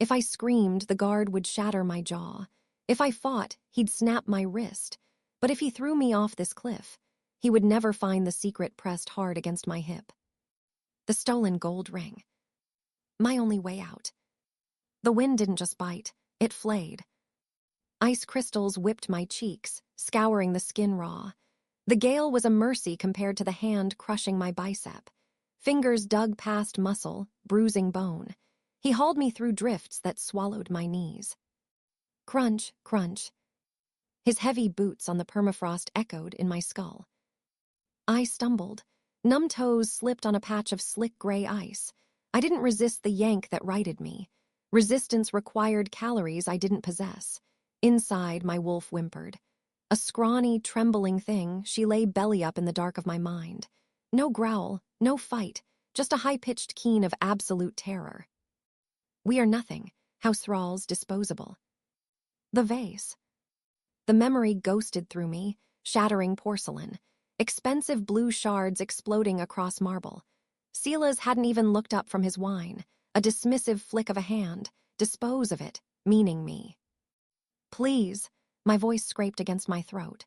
If I screamed, the guard would shatter my jaw. If I fought, he'd snap my wrist. But if he threw me off this cliff, he would never find the secret pressed hard against my hip. The stolen gold ring. My only way out. The wind didn't just bite, it flayed. Ice crystals whipped my cheeks, scouring the skin raw. The gale was a mercy compared to the hand crushing my bicep. Fingers dug past muscle, bruising bone. He hauled me through drifts that swallowed my knees. Crunch, crunch. His heavy boots on the permafrost echoed in my skull. I stumbled. Numb toes slipped on a patch of slick gray ice. I didn't resist the yank that righted me. Resistance required calories I didn't possess. Inside, my wolf whimpered. A scrawny, trembling thing, she lay belly up in the dark of my mind. No growl, no fight, just a high-pitched keen of absolute terror. We are nothing, house thralls disposable. The vase. The memory ghosted through me, shattering porcelain. Expensive blue shards exploding across marble. Silas hadn't even looked up from his wine. A dismissive flick of a hand. Dispose of it, meaning me. Please, my voice scraped against my throat.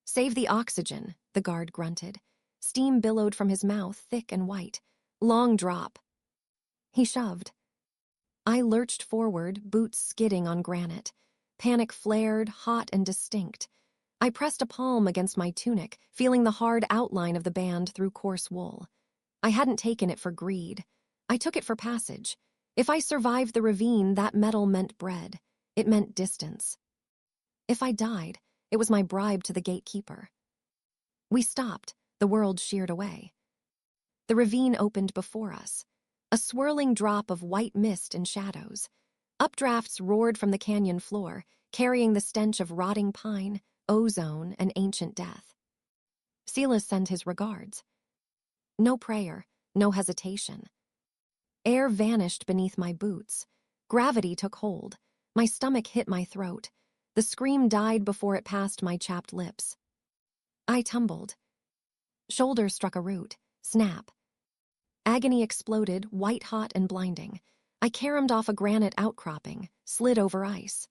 Save the oxygen, the guard grunted. Steam billowed from his mouth, thick and white. Long drop. He shoved. I lurched forward, boots skidding on granite. Panic flared, hot and distinct. I pressed a palm against my tunic, feeling the hard outline of the band through coarse wool. I hadn't taken it for greed. I took it for passage. If I survived the ravine, that metal meant bread. It meant distance. If I died, it was my bribe to the gatekeeper. We stopped, the world sheared away. The ravine opened before us, a swirling drop of white mist and shadows. Updrafts roared from the canyon floor, carrying the stench of rotting pine, ozone, and ancient death. Silas sent his regards. No prayer, no hesitation. Air vanished beneath my boots. Gravity took hold. My stomach hit my throat. The scream died before it passed my chapped lips. I tumbled. Shoulder struck a root. Snap. Agony exploded, white-hot and blinding. I caromed off a granite outcropping, slid over ice.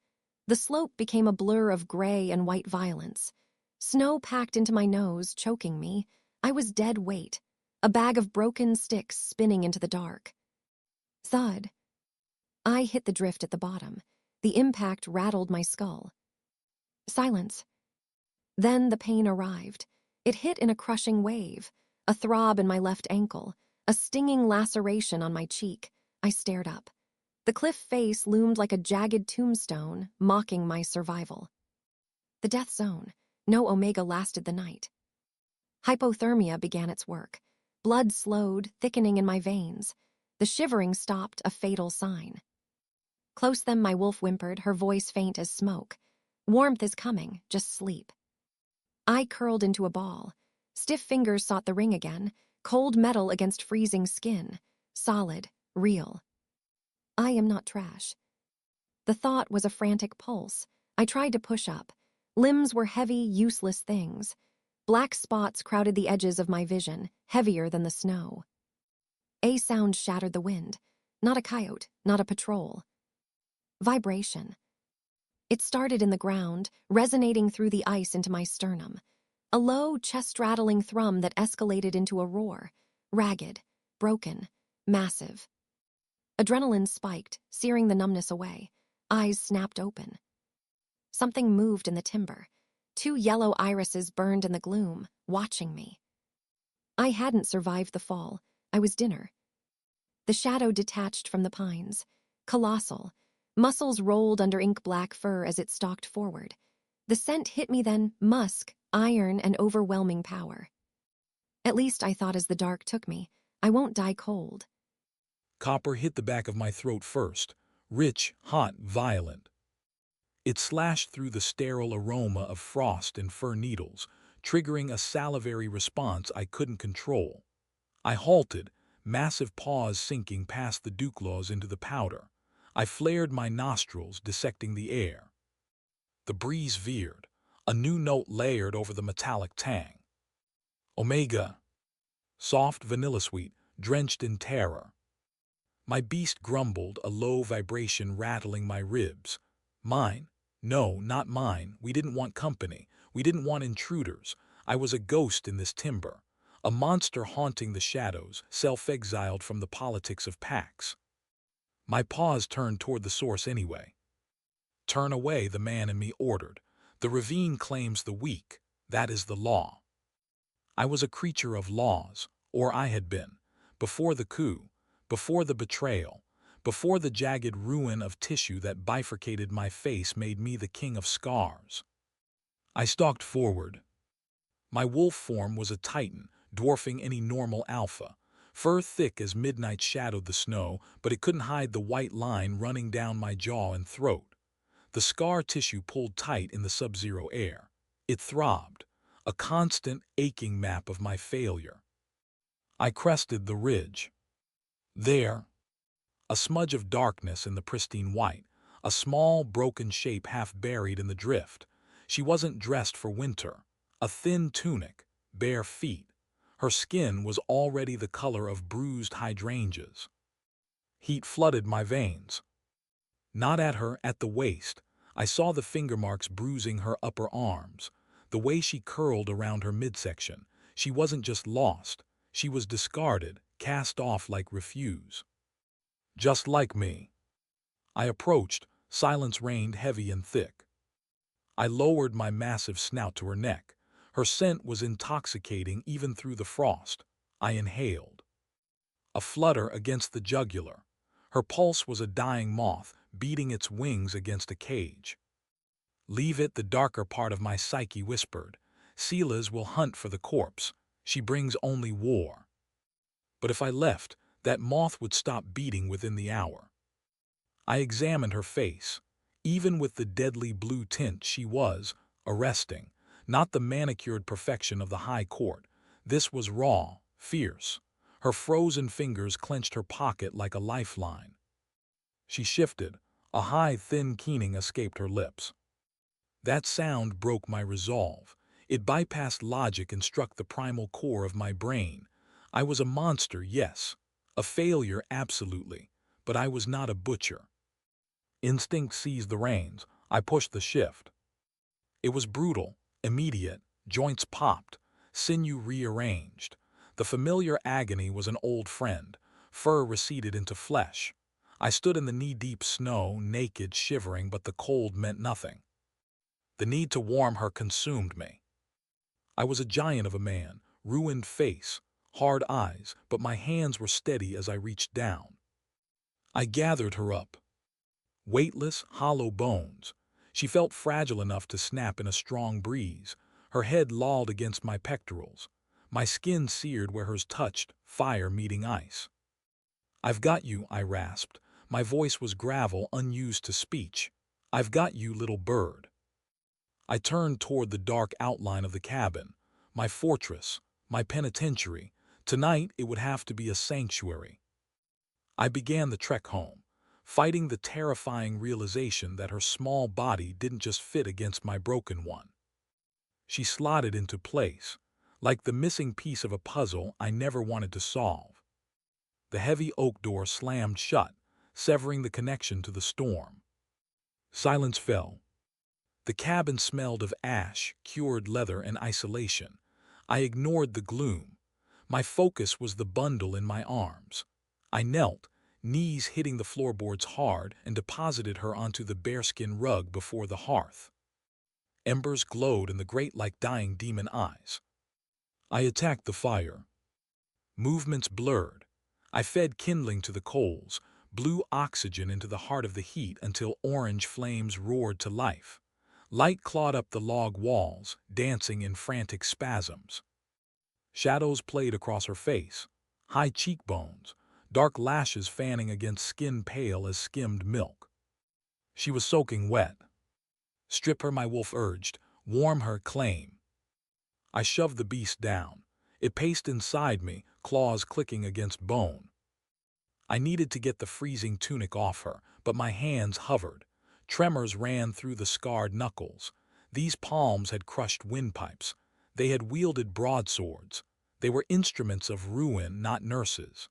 The slope became a blur of gray and white violence. Snow packed into my nose, choking me. I was dead weight, a bag of broken sticks spinning into the dark. Thud. I hit the drift at the bottom. The impact rattled my skull. Silence. Then the pain arrived. It hit in a crushing wave, a throb in my left ankle, a stinging laceration on my cheek. I stared up. The cliff face loomed like a jagged tombstone, mocking my survival. The death zone. No Omega lasted the night. Hypothermia began its work. Blood slowed, thickening in my veins. The shivering stopped, a fatal sign. Close them, my wolf whimpered, her voice faint as smoke. Warmth is coming, just sleep. I curled into a ball. Stiff fingers sought the ring again, cold metal against freezing skin. Solid, real. I am not trash. The thought was a frantic pulse. I tried to push up. Limbs were heavy, useless things. Black spots crowded the edges of my vision, heavier than the snow. A sound shattered the wind. Not a coyote, not a patrol. Vibration. It started in the ground, resonating through the ice into my sternum. A low, chest-rattling thrum that escalated into a roar. Ragged, broken, massive. Adrenaline spiked, searing the numbness away. Eyes snapped open. Something moved in the timber. 2 yellow irises burned in the gloom, watching me. I hadn't survived the fall. I was dinner. The shadow detached from the pines. Colossal. Muscles rolled under ink-black fur as it stalked forward. The scent hit me then, musk, iron, and overwhelming power. At least I thought as the dark took me, I won't die cold. Copper hit the back of my throat first, rich, hot, violent. It slashed through the sterile aroma of frost and fir needles, triggering a salivary response I couldn't control. I halted, massive paws sinking past the duclaws into the powder. I flared my nostrils, dissecting the air. The breeze veered, a new note layered over the metallic tang. Omega. Soft vanilla sweet, drenched in terror. My beast grumbled, a low vibration rattling my ribs. Mine? No, not mine. We didn't want company. We didn't want intruders. I was a ghost in this timber. A monster haunting the shadows, self-exiled from the politics of packs. My paws turned toward the source anyway. Turn away, the man in me ordered. The ravine claims the weak. That is the law. I was a creature of laws, or I had been, before the coup, before the betrayal, before the jagged ruin of tissue that bifurcated my face made me the king of scars. I stalked forward. My wolf form was a titan, dwarfing any normal alpha. Fur thick as midnight shadowed the snow, but it couldn't hide the white line running down my jaw and throat. The scar tissue pulled tight in the sub-zero air. It throbbed, a constant, aching map of my failure. I crested the ridge. There, a smudge of darkness in the pristine white, a small, broken shape half buried in the drift. She wasn't dressed for winter. A thin tunic, bare feet. Her skin was already the color of bruised hydrangeas. Heat flooded my veins. Not at her, at the waist. I saw the finger marks bruising her upper arms. The way she curled around her midsection. She wasn't just lost. She was discarded, cast off like refuse. Just like me. I approached. Silence reigned heavy and thick. I lowered my massive snout to her neck. Her scent was intoxicating even through the frost. I inhaled. A flutter against the jugular. Her pulse was a dying moth, beating its wings against a cage. Leave it, the darker part of my psyche whispered. Silas will hunt for the corpse. She brings only war. But if I left, that moth would stop beating within the hour. I examined her face. Even with the deadly blue tint, she was arresting. Not the manicured perfection of the high court. This was raw, fierce. Her frozen fingers clenched her pocket like a lifeline. She shifted. A high, thin keening escaped her lips. That sound broke my resolve. It bypassed logic and struck the primal core of my brain. I was a monster, yes. A failure, absolutely. But I was not a butcher. Instinct seized the reins. I pushed the shift. It was brutal, immediate. Joints popped, sinew rearranged. The familiar agony was an old friend. Fur receded into flesh. I stood in the knee-deep snow, naked, shivering, but the cold meant nothing. The need to warm her consumed me. I was a giant of a man, ruined face, hard eyes, but my hands were steady as I reached down. I gathered her up. Weightless, hollow bones. She felt fragile enough to snap in a strong breeze. Her head lolled against my pectorals. My skin seared where hers touched, fire meeting ice. "I've got you," I rasped. My voice was gravel, unused to speech. "I've got you, little bird." I turned toward the dark outline of the cabin. My fortress, my penitentiary. Tonight it would have to be a sanctuary. I began the trek home, fighting the terrifying realization that her small body didn't just fit against my broken one. She slotted into place, like the missing piece of a puzzle I never wanted to solve. The heavy oak door slammed shut, severing the connection to the storm. Silence fell. The cabin smelled of ash, cured leather, and isolation. I ignored the gloom. My focus was the bundle in my arms. I knelt, knees hitting the floorboards hard, and deposited her onto the bearskin rug before the hearth. Embers glowed in the grate like dying demon eyes. I attacked the fire. Movements blurred. I fed kindling to the coals, blew oxygen into the heart of the heat until orange flames roared to life. Light clawed up the log walls, dancing in frantic spasms. Shadows played across her face, high cheekbones, dark lashes fanning against skin pale as skimmed milk. She was soaking wet. "Strip her," my wolf urged. "Warm her, claim." I shoved the beast down. It paced inside me, claws clicking against bone. I needed to get the freezing tunic off her, but my hands hovered. Tremors ran through the scarred knuckles. These palms had crushed windpipes. They had wielded broadswords. They were instruments of ruin, not nurses.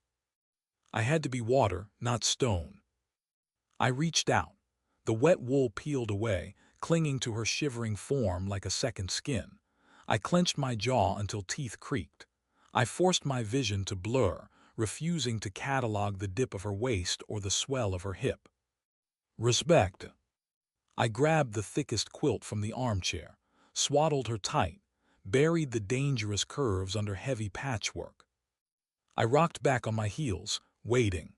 I had to be water, not stone. I reached out. The wet wool peeled away, clinging to her shivering form like a second skin. I clenched my jaw until teeth creaked. I forced my vision to blur, refusing to catalog the dip of her waist or the swell of her hip. Respect. I grabbed the thickest quilt from the armchair, swaddled her tight, buried the dangerous curves under heavy patchwork. I rocked back on my heels, waiting.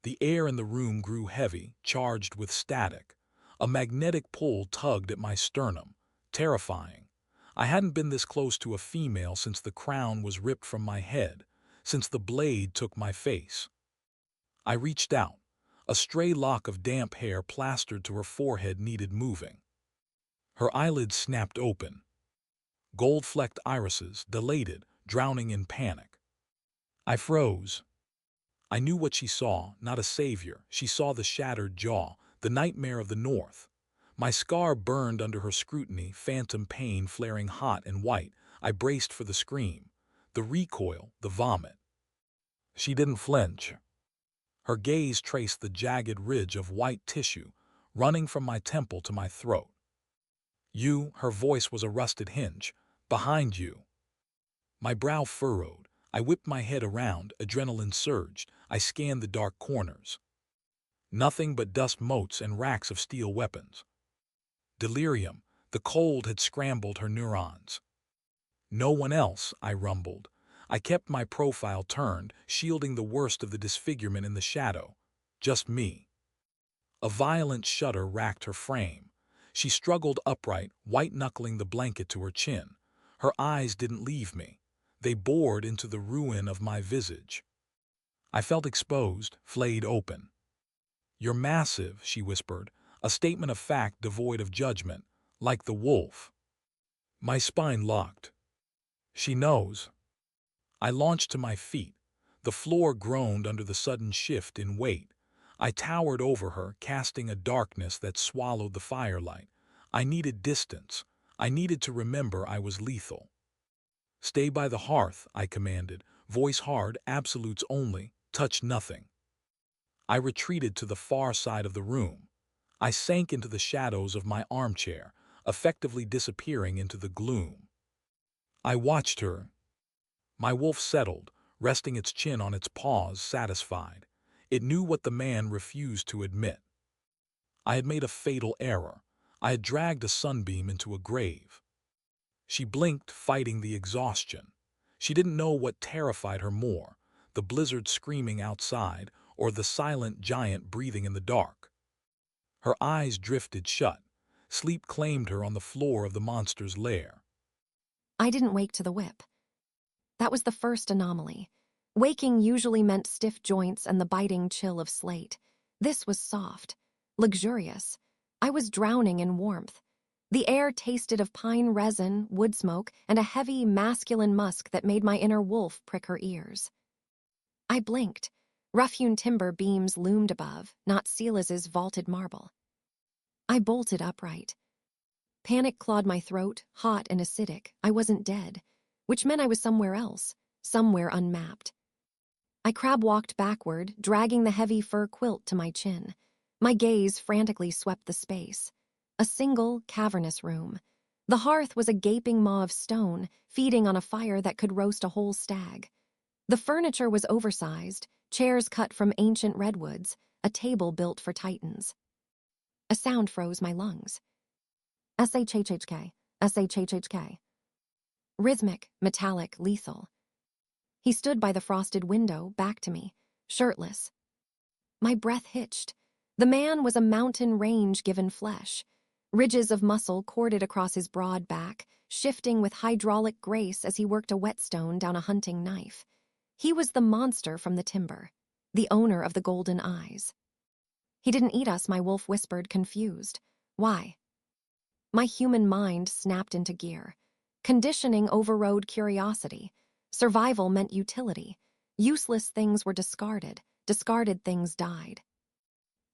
The air in the room grew heavy, charged with static. A magnetic pull tugged at my sternum, terrifying. I hadn't been this close to a female since the crown was ripped from my head, since the blade took my face. I reached out. A stray lock of damp hair plastered to her forehead needed moving. Her eyelids snapped open. Gold-flecked irises, dilated, drowning in panic. I froze. I knew what she saw, not a savior. She saw the shattered jaw, the nightmare of the North. My scar burned under her scrutiny, phantom pain flaring hot and white. I braced for the scream, the recoil, the vomit. She didn't flinch. Her gaze traced the jagged ridge of white tissue, running from my temple to my throat. You, her voice was a rusted hinge, behind you. My brow furrowed. I whipped my head around, adrenaline surged. I scanned the dark corners. Nothing but dust motes and racks of steel weapons. Delirium, the cold had scrambled her neurons. No one else, I rumbled. I kept my profile turned, shielding the worst of the disfigurement in the shadow. Just me. A violent shudder racked her frame. She struggled upright, white-knuckling the blanket to her chin. Her eyes didn't leave me. They bored into the ruin of my visage. I felt exposed, flayed open. "You're massive," she whispered, a statement of fact devoid of judgment, like the wolf. My spine locked. She knows. I launched to my feet. The floor groaned under the sudden shift in weight. I towered over her, casting a darkness that swallowed the firelight. I needed distance. I needed to remember I was lethal. "Stay by the hearth," I commanded, voice hard, absolutes only, touch nothing. I retreated to the far side of the room. I sank into the shadows of my armchair, effectively disappearing into the gloom. I watched her. My wolf settled, resting its chin on its paws, satisfied. It knew what the man refused to admit. I had made a fatal error. I had dragged a sunbeam into a grave. She blinked, fighting the exhaustion. She didn't know what terrified her more, the blizzard screaming outside or the silent giant breathing in the dark. Her eyes drifted shut. Sleep claimed her on the floor of the monster's lair. I didn't wake to the whip. That was the first anomaly. Waking usually meant stiff joints and the biting chill of slate. This was soft, luxurious. I was drowning in warmth. The air tasted of pine resin, wood smoke, and a heavy, masculine musk that made my inner wolf prick her ears. I blinked. Rough-hewn timber beams loomed above, not Silas's vaulted marble. I bolted upright. Panic clawed my throat, hot and acidic. I wasn't dead, which meant I was somewhere else, somewhere unmapped. I crab-walked backward, dragging the heavy fur quilt to my chin. My gaze frantically swept the space. A single, cavernous room. The hearth was a gaping maw of stone, feeding on a fire that could roast a whole stag. The furniture was oversized, chairs cut from ancient redwoods, a table built for titans. A sound froze my lungs. S-H-H-H-K, S-H-H-H-K. Rhythmic, metallic, lethal. He stood by the frosted window, back to me, shirtless. My breath hitched. The man was a mountain range given flesh. Ridges of muscle corded across his broad back, shifting with hydraulic grace as he worked a whetstone down a hunting knife. He was the monster from the timber, the owner of the golden eyes. "He didn't eat us," my wolf whispered, confused. "Why?" My human mind snapped into gear. Conditioning overrode curiosity. Survival meant utility. Useless things were discarded. Discarded things died.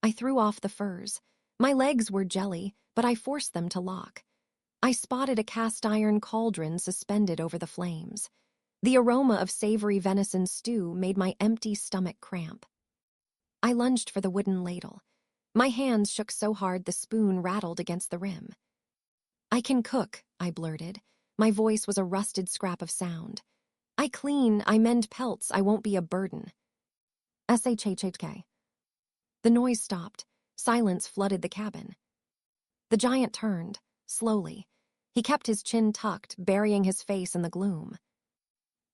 I threw off the furs. My legs were jelly, but I forced them to lock. I spotted a cast-iron cauldron suspended over the flames. The aroma of savory venison stew made my empty stomach cramp. I lunged for the wooden ladle. My hands shook so hard the spoon rattled against the rim. "I can cook," I blurted. My voice was a rusted scrap of sound. "I clean, I mend pelts, I won't be a burden." "SHHK." The noise stopped. Silence flooded the cabin. The giant turned, slowly. He kept his chin tucked, burying his face in the gloom.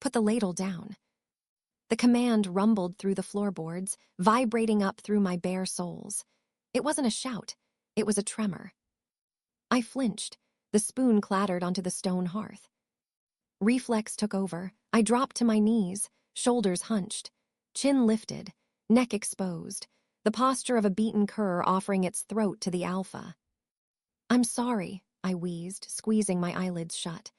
"Put the ladle down." The command rumbled through the floorboards, vibrating up through my bare soles. It wasn't a shout. It was a tremor. I flinched. The spoon clattered onto the stone hearth. Reflex took over. I dropped to my knees, shoulders hunched, chin lifted, neck exposed, the posture of a beaten cur offering its throat to the alpha. "I'm sorry," I wheezed, squeezing my eyelids shut.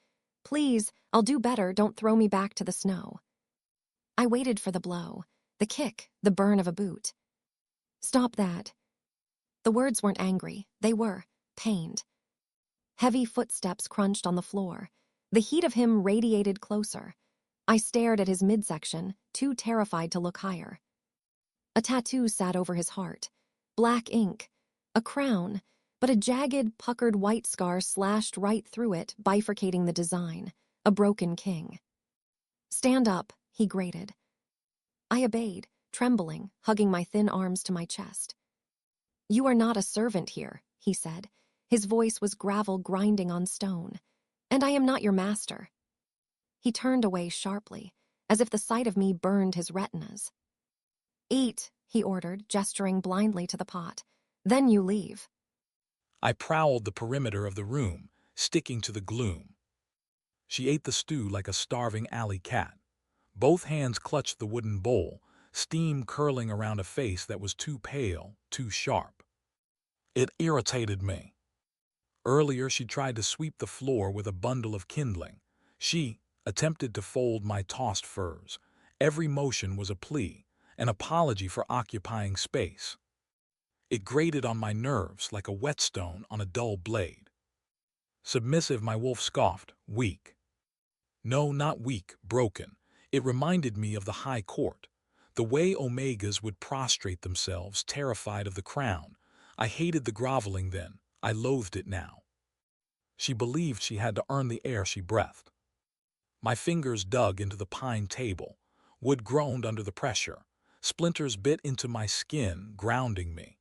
"Please, I'll do better, don't throw me back to the snow." I waited for the blow, the kick, the burn of a boot. "Stop that." The words weren't angry, they were pained. Heavy footsteps crunched on the floor. The heat of him radiated closer. I stared at his midsection, too terrified to look higher. A tattoo sat over his heart. Black ink. A crown, but a jagged, puckered white scar slashed right through it, bifurcating the design. A broken king. "Stand up," he grated. I obeyed, trembling, hugging my thin arms to my chest. "You are not a servant here," he said. His voice was gravel grinding on stone. "And I am not your master." He turned away sharply, as if the sight of me burned his retinas. "Eat," he ordered, gesturing blindly to the pot. "Then you leave." I prowled the perimeter of the room, sticking to the gloom. She ate the stew like a starving alley cat. Both hands clutched the wooden bowl, steam curling around a face that was too pale, too sharp. It irritated me. Earlier, she tried to sweep the floor with a bundle of kindling. She attempted to fold my tossed furs. Every motion was a plea, an apology for occupying space. It grated on my nerves like a whetstone on a dull blade. Submissive, my wolf scoffed, weak. No, not weak, broken. It reminded me of the High Court, the way Omegas would prostrate themselves, terrified of the crown. I hated the groveling then. I loathed it now. She believed she had to earn the air she breathed. My fingers dug into the pine table. Wood groaned under the pressure. Splinters bit into my skin, grounding me.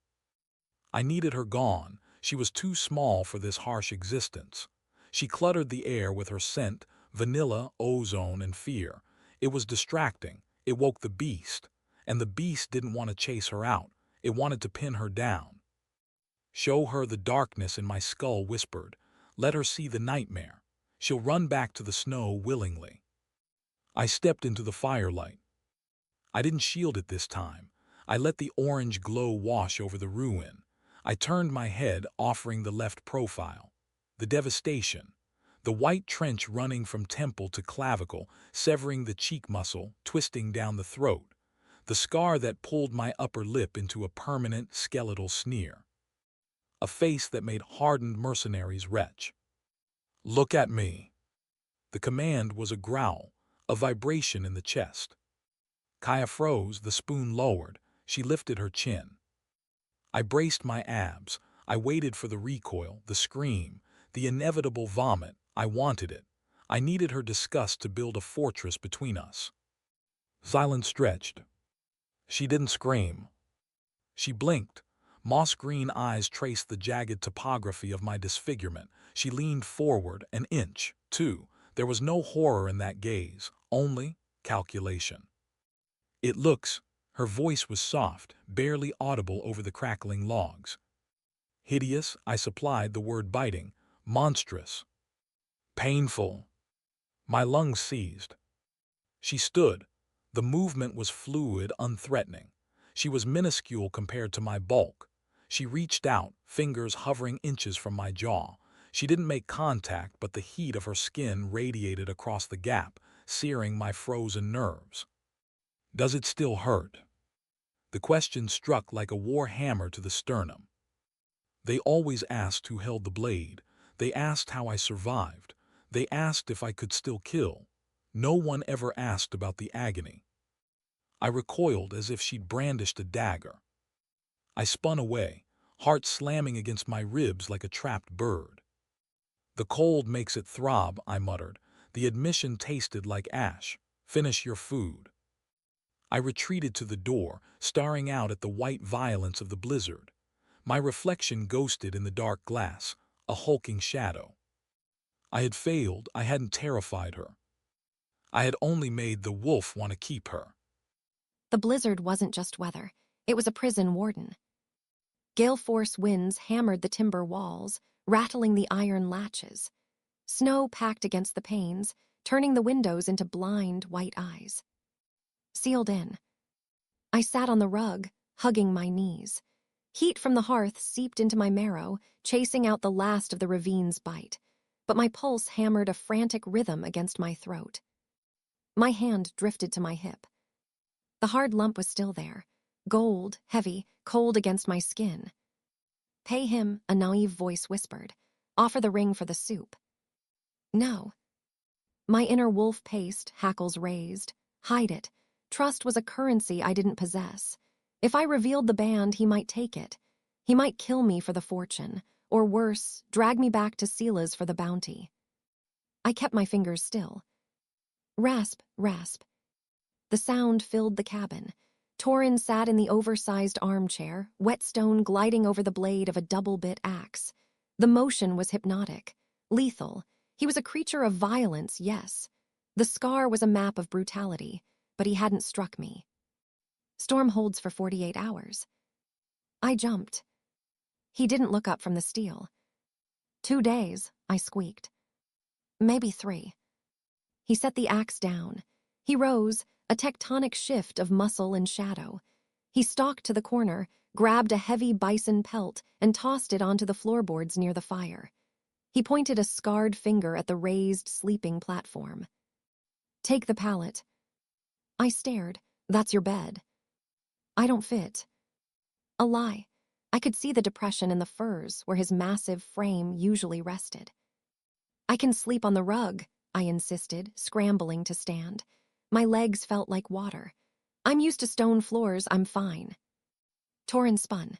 I needed her gone. She was too small for this harsh existence. She cluttered the air with her scent, vanilla, ozone, and fear. It was distracting. It woke the beast. And the beast didn't want to chase her out. It wanted to pin her down. "Show her the darkness," in my skull whispered. "Let her see the nightmare. She'll run back to the snow willingly." I stepped into the firelight. I didn't shield it this time. I let the orange glow wash over the ruin. I turned my head, offering the left profile. The devastation. The white trench running from temple to clavicle, severing the cheek muscle, twisting down the throat. The scar that pulled my upper lip into a permanent skeletal sneer. A face that made hardened mercenaries retch. "Look at me." The command was a growl, a vibration in the chest. Kaia froze, the spoon lowered. She lifted her chin. I braced my abs. I waited for the recoil, the scream, the inevitable vomit. I wanted it. I needed her disgust to build a fortress between us. Silence stretched. She didn't scream. She blinked. Moss-green eyes traced the jagged topography of my disfigurement. She leaned forward, an inch, two. There was no horror in that gaze, only calculation. "It looks," her voice was soft, barely audible over the crackling logs. "Hideous," I supplied, the word biting. "Monstrous." "Painful." My lungs seized. She stood. The movement was fluid, unthreatening. She was minuscule compared to my bulk. She reached out, fingers hovering inches from my jaw. She didn't make contact, but the heat of her skin radiated across the gap, searing my frozen nerves. "Does it still hurt?" The question struck like a war hammer to the sternum. They always asked who held the blade. They asked how I survived. They asked if I could still kill. No one ever asked about the agony. I recoiled as if she'd brandished a dagger. I spun away, heart slamming against my ribs like a trapped bird. The cold makes it throb, I muttered. The admission tasted like ash. Finish your food. I retreated to the door, staring out at the white violence of the blizzard. My reflection ghosted in the dark glass, a hulking shadow. I had failed, I hadn't terrified her. I had only made the wolf want to keep her. The blizzard wasn't just weather. It was a prison warden. Gale force winds hammered the timber walls, rattling the iron latches. Snow packed against the panes, turning the windows into blind white eyes. Sealed in. I sat on the rug, hugging my knees. Heat from the hearth seeped into my marrow, chasing out the last of the ravine's bite. But my pulse hammered a frantic rhythm against my throat. My hand drifted to my hip. The hard lump was still there, gold, heavy, cold against my skin. Pay him, a naive voice whispered. Offer the ring for the soup. No. My inner wolf paced, hackles raised. Hide it. Trust was a currency I didn't possess. If I revealed the band, he might take it. He might kill me for the fortune, or worse, drag me back to Sela's for the bounty. I kept my fingers still. Rasp, rasp. The sound filled the cabin. Torin sat in the oversized armchair, whetstone gliding over the blade of a double-bit axe. The motion was hypnotic, lethal. He was a creature of violence, yes. The scar was a map of brutality, but he hadn't struck me. Storm holds for 48 hours. I jumped. He didn't look up from the steel. 2 days, I squeaked. Maybe 3. He set the axe down. He rose, a tectonic shift of muscle and shadow. He stalked to the corner, grabbed a heavy bison pelt, and tossed it onto the floorboards near the fire. He pointed a scarred finger at the raised sleeping platform. Take the pallet. I stared. That's your bed. I don't fit. A lie. I could see the depression in the furs where his massive frame usually rested. I can sleep on the rug, I insisted, scrambling to stand. My legs felt like water. I'm used to stone floors, I'm fine. Torin spun.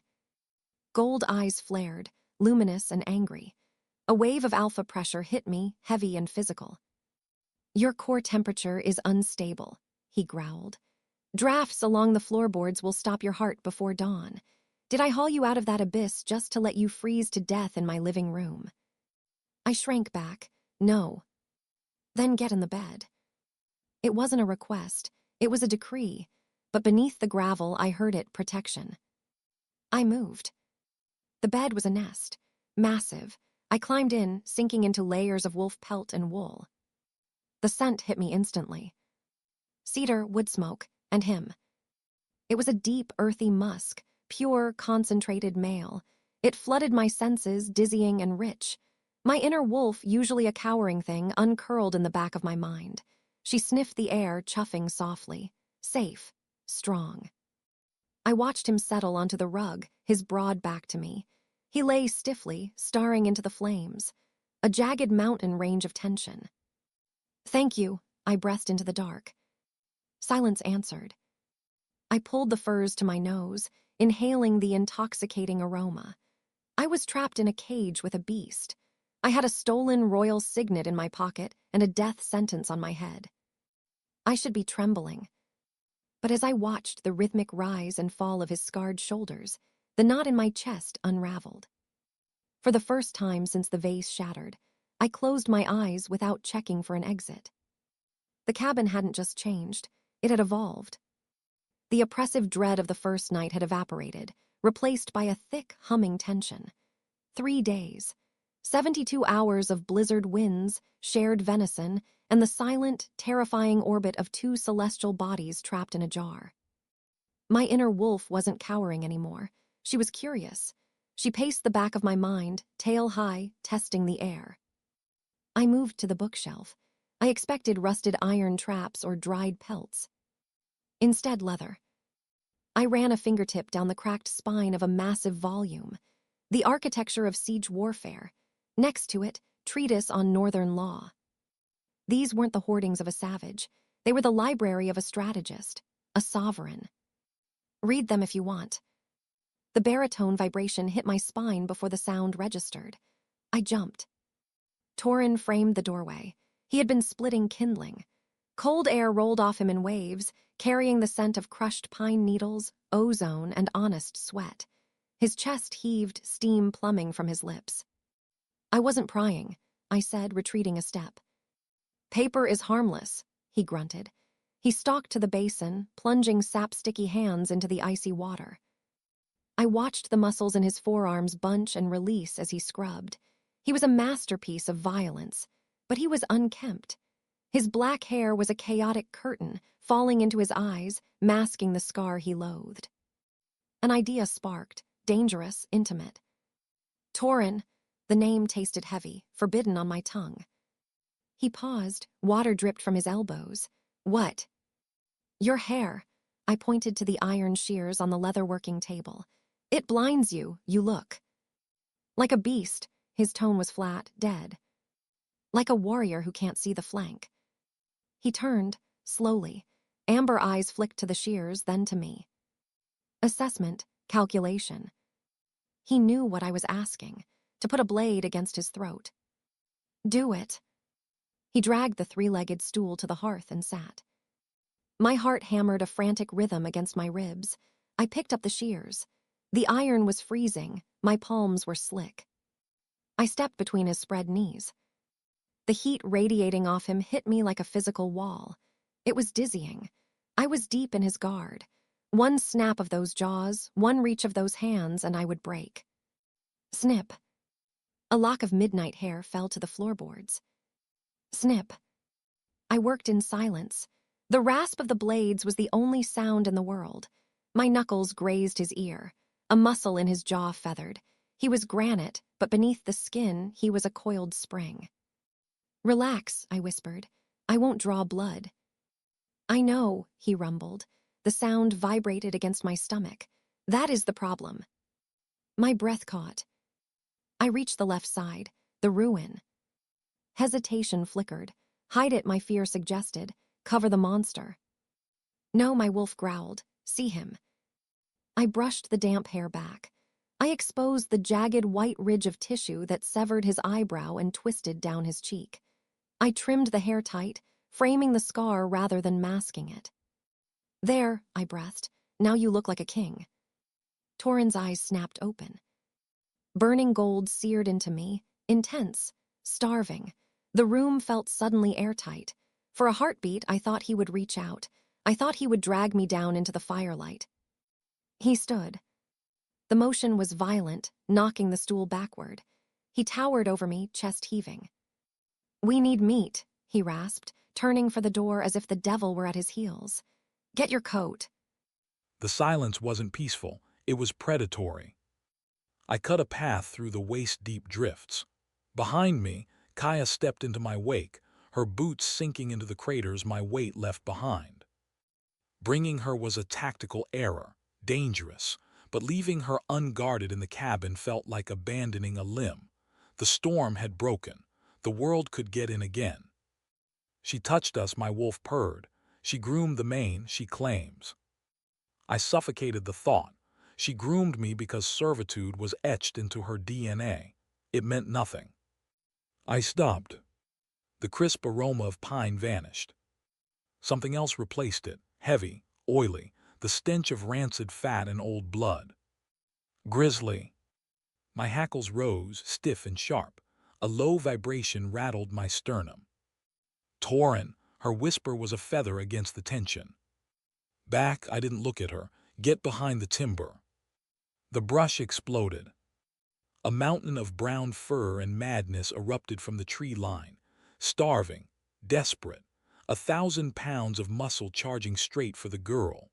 Gold eyes flared, luminous and angry. A wave of alpha pressure hit me, heavy and physical. Your core temperature is unstable, he growled. Drafts along the floorboards will stop your heart before dawn. Did I haul you out of that abyss just to let you freeze to death in my living room? I shrank back. No. Then get in the bed. It wasn't a request. It was a decree. But beneath the gravel, I heard it protection. I moved. The bed was a nest. Massive. I climbed in, sinking into layers of wolf pelt and wool. The scent hit me instantly. Cedar, wood smoke, and him. It was a deep, earthy musk, pure, concentrated male. It flooded my senses, dizzying and rich. My inner wolf, usually a cowering thing, uncurled in the back of my mind. She sniffed the air, chuffing softly. Safe. Strong. I watched him settle onto the rug, his broad back to me. He lay stiffly, staring into the flames. A jagged mountain range of tension. Thank you, I breathed into the dark. Silence answered. I pulled the furs to my nose, inhaling the intoxicating aroma. I was trapped in a cage with a beast. I had a stolen royal signet in my pocket and a death sentence on my head. I should be trembling. But as I watched the rhythmic rise and fall of his scarred shoulders, the knot in my chest unraveled. For the first time since the vase shattered, I closed my eyes without checking for an exit. The cabin hadn't just changed, it had evolved. The oppressive dread of the first night had evaporated, replaced by a thick, humming tension. 3 days. 72 hours of blizzard winds, shared venison, and the silent, terrifying orbit of 2 celestial bodies trapped in a jar. My inner wolf wasn't cowering anymore. She was curious. She paced the back of my mind, tail high, testing the air. I moved to the bookshelf. I expected rusted iron traps or dried pelts. Instead, leather. I ran a fingertip down the cracked spine of a massive volume. The Architecture of Siege Warfare. Next to it, Treatise on Northern Law. These weren't the hoardings of a savage. They were the library of a strategist, a sovereign. Read them if you want. The baritone vibration hit my spine before the sound registered. I jumped. Torin framed the doorway. He had been splitting kindling. Cold air rolled off him in waves, carrying the scent of crushed pine needles, ozone, and honest sweat. His chest heaved, steam pluming from his lips. I wasn't prying, I said, retreating a step. Paper is harmless, he grunted. He stalked to the basin, plunging sap-sticky hands into the icy water. I watched the muscles in his forearms bunch and release as he scrubbed. He was a masterpiece of violence, but he was unkempt. His black hair was a chaotic curtain, falling into his eyes, masking the scar he loathed. An idea sparked, dangerous, intimate. Torin, the name tasted heavy, forbidden on my tongue. He paused, water dripped from his elbows. What? Your hair. I pointed to the iron shears on the leather-working table. It blinds you, you look. Like a beast, his tone was flat, dead. Like a warrior who can't see the flank. He turned, slowly. Amber eyes flicked to the shears, then to me. Assessment, calculation. He knew what I was asking, to put a blade against his throat. Do it. He dragged the three-legged stool to the hearth and sat. My heart hammered a frantic rhythm against my ribs. I picked up the shears. The iron was freezing, my palms were slick. I stepped between his spread knees. The heat radiating off him hit me like a physical wall. It was dizzying. I was deep in his guard. One snap of those jaws, one reach of those hands, and I would break. Snip. A lock of midnight hair fell to the floorboards. Snip. I worked in silence. The rasp of the blades was the only sound in the world. My knuckles grazed his ear. A muscle in his jaw feathered. He was granite, but beneath the skin, he was a coiled spring. Relax, I whispered. I won't draw blood. I know, he rumbled. The sound vibrated against my stomach. That is the problem. My breath caught. I reached the left side, the ruin. Hesitation flickered. Hide it, my fear suggested. Cover the monster. No, my wolf growled. See him. I brushed the damp hair back. I exposed the jagged white ridge of tissue that severed his eyebrow and twisted down his cheek. I trimmed the hair tight, framing the scar rather than masking it. There, I breathed. Now you look like a king. Torin's eyes snapped open. Burning gold seared into me, intense, starving. The room felt suddenly airtight. For a heartbeat, I thought he would reach out. I thought he would drag me down into the firelight. He stood. The motion was violent, knocking the stool backward. He towered over me, chest heaving. We need meat, he rasped, turning for the door as if the devil were at his heels. Get your coat. The silence wasn't peaceful, it was predatory. I cut a path through the waist-deep drifts. Behind me, Kaia stepped into my wake, her boots sinking into the craters my weight left behind. Bringing her was a tactical error, dangerous, but leaving her unguarded in the cabin felt like abandoning a limb. The storm had broken. The world could get in again. She touched us, my wolf purred. She groomed the mane, she claims. I suffocated the thought. She groomed me because servitude was etched into her DNA. It meant nothing. I stopped. The crisp aroma of pine vanished. Something else replaced it, heavy, oily, the stench of rancid fat and old blood. Grizzly. My hackles rose, stiff and sharp. A low vibration rattled my sternum. Torin, her whisper was a feather against the tension. Back, I didn't look at her. Get behind the timber. The brush exploded. A mountain of brown fur and madness erupted from the tree line. Starving, desperate, 1,000 pounds of muscle charging straight for the girl.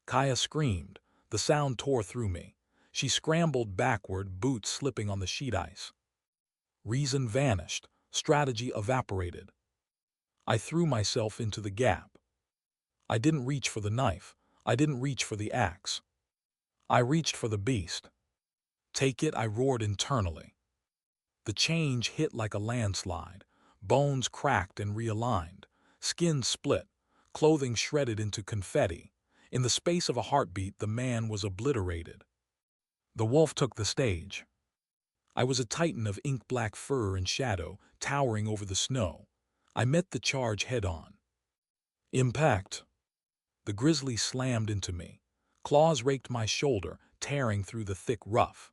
Kaia screamed. The sound tore through me. She scrambled backward, boots slipping on the sheet ice. Reason vanished. Strategy evaporated. I threw myself into the gap. I didn't reach for the knife. I didn't reach for the axe. I reached for the beast. Take it, I roared internally. The change hit like a landslide. Bones cracked and realigned, skin split, clothing shredded into confetti. In the space of a heartbeat, the man was obliterated. The wolf took the stage. I was a titan of ink-black fur and shadow, towering over the snow. I met the charge head-on. Impact! The grizzly slammed into me. Claws raked my shoulder, tearing through the thick rough.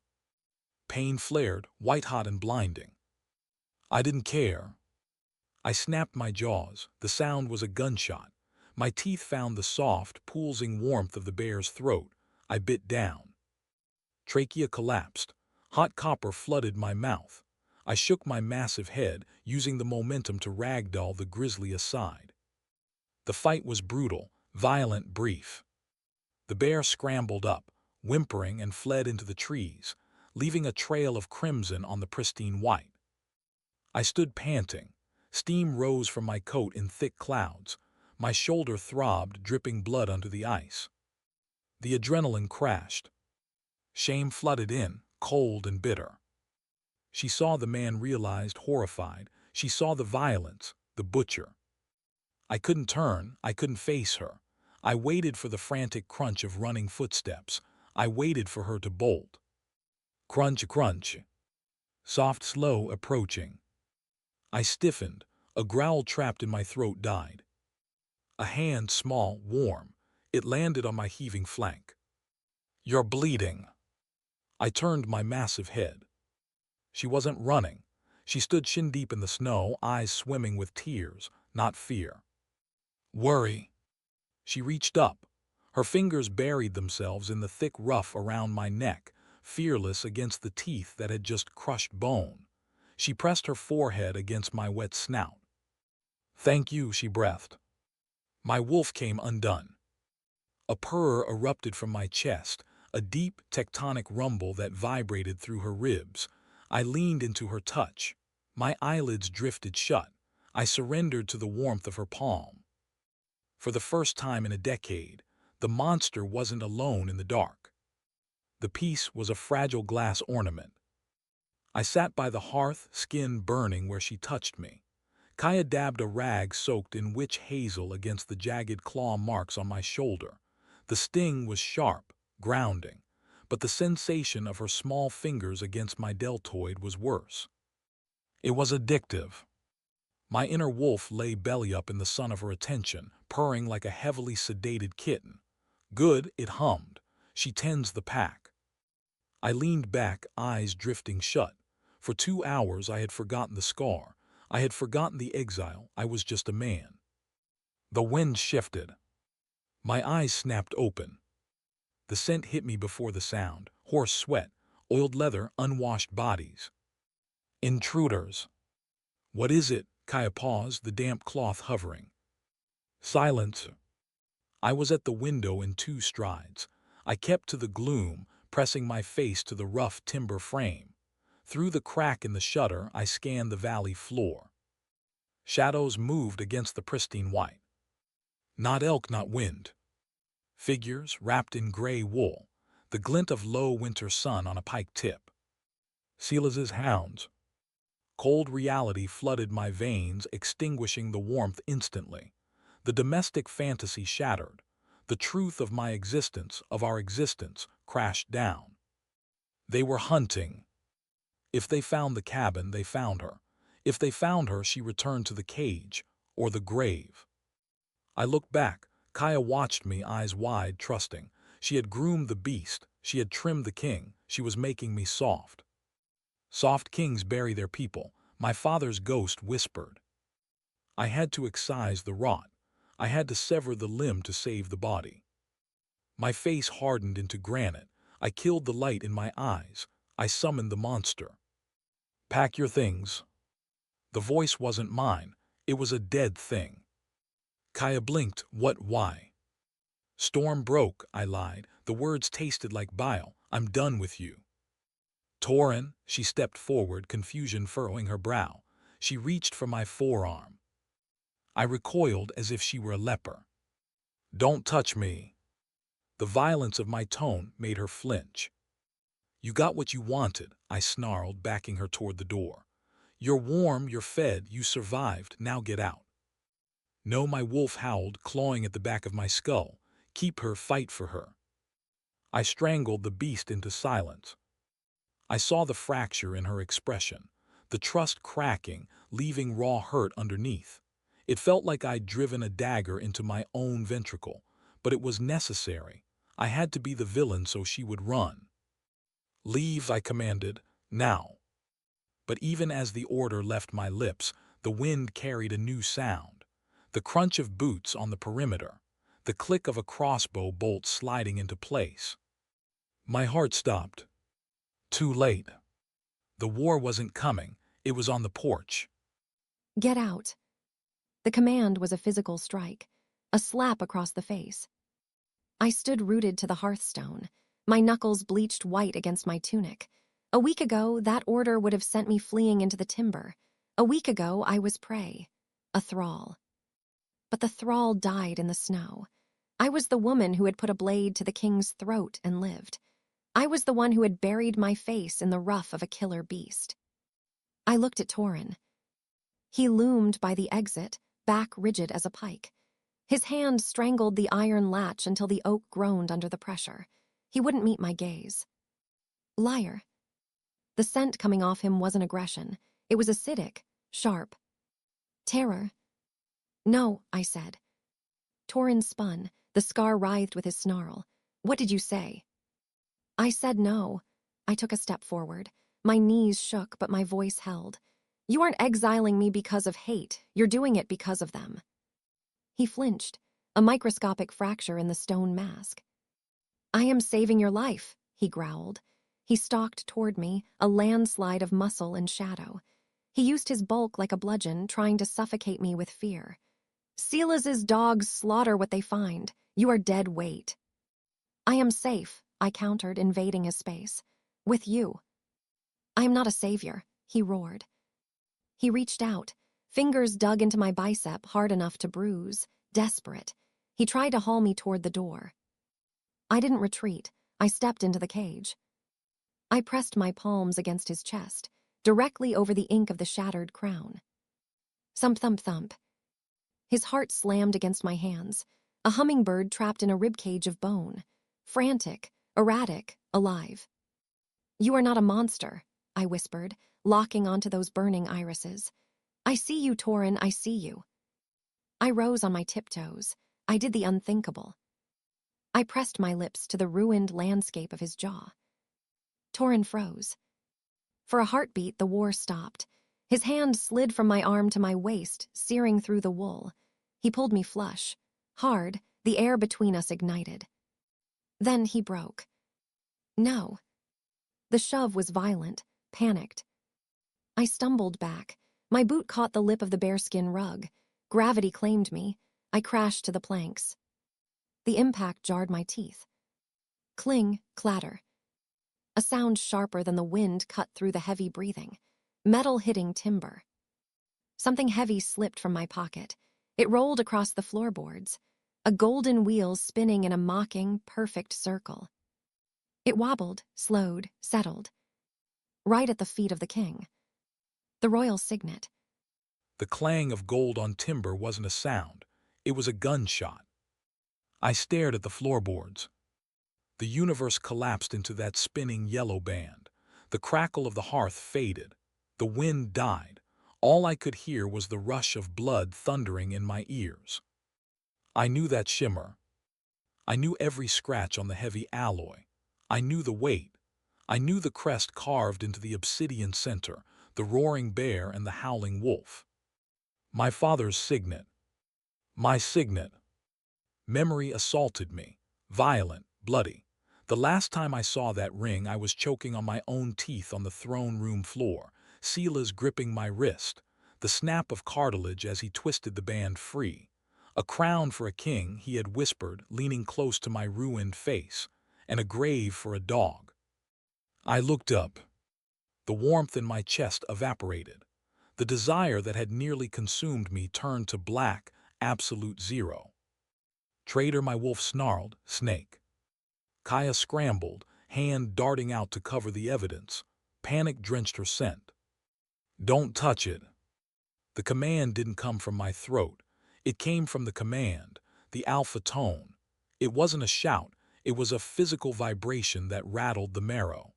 Pain flared, white-hot and blinding. I didn't care. I snapped my jaws. The sound was a gunshot. My teeth found the soft, pulsing warmth of the bear's throat. I bit down. Trachea collapsed. Hot copper flooded my mouth. I shook my massive head, using the momentum to ragdoll the grizzly aside. The fight was brutal, violent, brief. The bear scrambled up, whimpering, and fled into the trees, leaving a trail of crimson on the pristine white. I stood panting. Steam rose from my coat in thick clouds. My shoulder throbbed, dripping blood onto the ice. The adrenaline crashed. Shame flooded in, cold and bitter. She saw the man, realized, horrified. She saw the violence, the butcher. I couldn't turn, I couldn't face her. I waited for the frantic crunch of running footsteps. I waited for her to bolt. Crunch, crunch. Soft, slow, approaching. I stiffened. A growl trapped in my throat died. A hand, small, warm. It landed on my heaving flank. You're bleeding. I turned my massive head. She wasn't running. She stood shin-deep in the snow, eyes swimming with tears, not fear. Worry. She reached up. Her fingers buried themselves in the thick rough around my neck, fearless against the teeth that had just crushed bone. She pressed her forehead against my wet snout. Thank you, she breathed. My wolf came undone. A purr erupted from my chest, a deep, tectonic rumble that vibrated through her ribs. I leaned into her touch. My eyelids drifted shut. I surrendered to the warmth of her palm. For the first time in a decade, the monster wasn't alone in the dark. The piece was a fragile glass ornament. I sat by the hearth, skin burning where she touched me. Kaia dabbed a rag soaked in witch hazel against the jagged claw marks on my shoulder. The sting was sharp, grounding, but the sensation of her small fingers against my deltoid was worse. It was addictive. My inner wolf lay belly up in the sun of her attention, purring like a heavily sedated kitten. Good, it hummed. She tends the pack. I leaned back, eyes drifting shut. For 2 hours I had forgotten the scar. I had forgotten the exile. I was just a man. The wind shifted. My eyes snapped open. The scent hit me before the sound. Horse sweat, oiled leather, unwashed bodies. Intruders. What is it? Kaia paused, the damp cloth hovering. Silence. I was at the window in 2 strides. I kept to the gloom, pressing my face to the rough timber frame. Through the crack in the shutter, I scanned the valley floor. Shadows moved against the pristine white. Not elk, not wind. Figures wrapped in gray wool, the glint of low winter sun on a pike tip. Silas's hounds. Cold reality flooded my veins, extinguishing the warmth instantly. The domestic fantasy shattered. The truth of my existence, of our existence, crashed down. They were hunting. If they found the cabin, they found her. If they found her, she returned to the cage, or the grave. I looked back. Kaia watched me, eyes wide, trusting. She had groomed the beast. She had trimmed the king. She was making me soft. Soft kings bury their people, my father's ghost whispered. I had to excise the rot. I had to sever the limb to save the body. My face hardened into granite. I killed the light in my eyes. I summoned the monster. Pack your things. The voice wasn't mine. It was a dead thing. Kaia blinked. What, why? Storm broke, I lied. The words tasted like bile. I'm done with you. Torin, she stepped forward, confusion furrowing her brow. She reached for my forearm. I recoiled as if she were a leper. Don't touch me. The violence of my tone made her flinch. You got what you wanted, I snarled, backing her toward the door. You're warm, you're fed, you survived, now get out. No, my wolf howled, clawing at the back of my skull. Keep her, fight for her. I strangled the beast into silence. I saw the fracture in her expression, the trust cracking, leaving raw hurt underneath. It felt like I'd driven a dagger into my own ventricle, but it was necessary. I had to be the villain so she would run. Leave, I commanded, now. But even as the order left my lips, the wind carried a new sound. The crunch of boots on the perimeter, the click of a crossbow bolt sliding into place. My heart stopped. Too late. The war wasn't coming, it was on the porch. Get out. The command was a physical strike, a slap across the face. I stood rooted to the hearthstone, my knuckles bleached white against my tunic. A week ago, that order would have sent me fleeing into the timber. A week ago, I was prey, a thrall. But the thrall died in the snow. I was the woman who had put a blade to the king's throat and lived. I was the one who had buried my face in the ruff of a killer beast. I looked at Torin. He loomed by the exit, back rigid as a pike. His hand strangled the iron latch until the oak groaned under the pressure. He wouldn't meet my gaze. Liar. The scent coming off him wasn't aggression. It was acidic, sharp. Terror. No, I said. Torin spun. The scar writhed with his snarl. What did you say? I said no. I took a step forward. My knees shook, but my voice held. You aren't exiling me because of hate. You're doing it because of them. He flinched, a microscopic fracture in the stone mask. I am saving your life, he growled. He stalked toward me, a landslide of muscle and shadow. He used his bulk like a bludgeon, trying to suffocate me with fear. Silas's dogs slaughter what they find. You are dead weight. I am safe, I countered, invading his space. With you. I am not a savior, he roared. He reached out. Fingers dug into my bicep hard enough to bruise, desperate. He tried to haul me toward the door. I didn't retreat. I stepped into the cage. I pressed my palms against his chest, directly over the ink of the shattered crown. Thump, thump, thump. His heart slammed against my hands, a hummingbird trapped in a ribcage of bone. Frantic, erratic, alive. You are not a monster, I whispered, locking onto those burning irises. I see you, Torin, I see you. I rose on my tiptoes. I did the unthinkable. I pressed my lips to the ruined landscape of his jaw. Torin froze. For a heartbeat, the war stopped. His hand slid from my arm to my waist, searing through the wool. He pulled me flush. Hard, the air between us ignited. Then he broke. No. The shove was violent, panicked. I stumbled back. My boot caught the lip of the bearskin rug. Gravity claimed me. I crashed to the planks. The impact jarred my teeth. Cling, clatter. A sound sharper than the wind cut through the heavy breathing. Metal hitting timber. Something heavy slipped from my pocket. It rolled across the floorboards. A golden wheel spinning in a mocking, perfect circle. It wobbled, slowed, settled. Right at the feet of the king. The royal signet. The clang of gold on timber wasn't a sound. It was a gunshot. I stared at the floorboards. The universe collapsed into that spinning yellow band. The crackle of the hearth faded. The wind died. All I could hear was the rush of blood thundering in my ears. I knew that shimmer. I knew every scratch on the heavy alloy. I knew the weight. I knew the crest carved into the obsidian center, the roaring bear and the howling wolf. My father's signet. My signet. Memory assaulted me, violent, bloody. The last time I saw that ring, I was choking on my own teeth on the throne room floor, Silas gripping my wrist, the snap of cartilage as he twisted the band free. A crown for a king, he had whispered, leaning close to my ruined face, and a grave for a dog. I looked up. The warmth in my chest evaporated. The desire that had nearly consumed me turned to black, absolute zero. Traitor, my wolf snarled, snake. Kaia scrambled, hand darting out to cover the evidence. Panic drenched her scent. Don't touch it. The command didn't come from my throat. It came from the command, the alpha tone. It wasn't a shout, it was a physical vibration that rattled the marrow.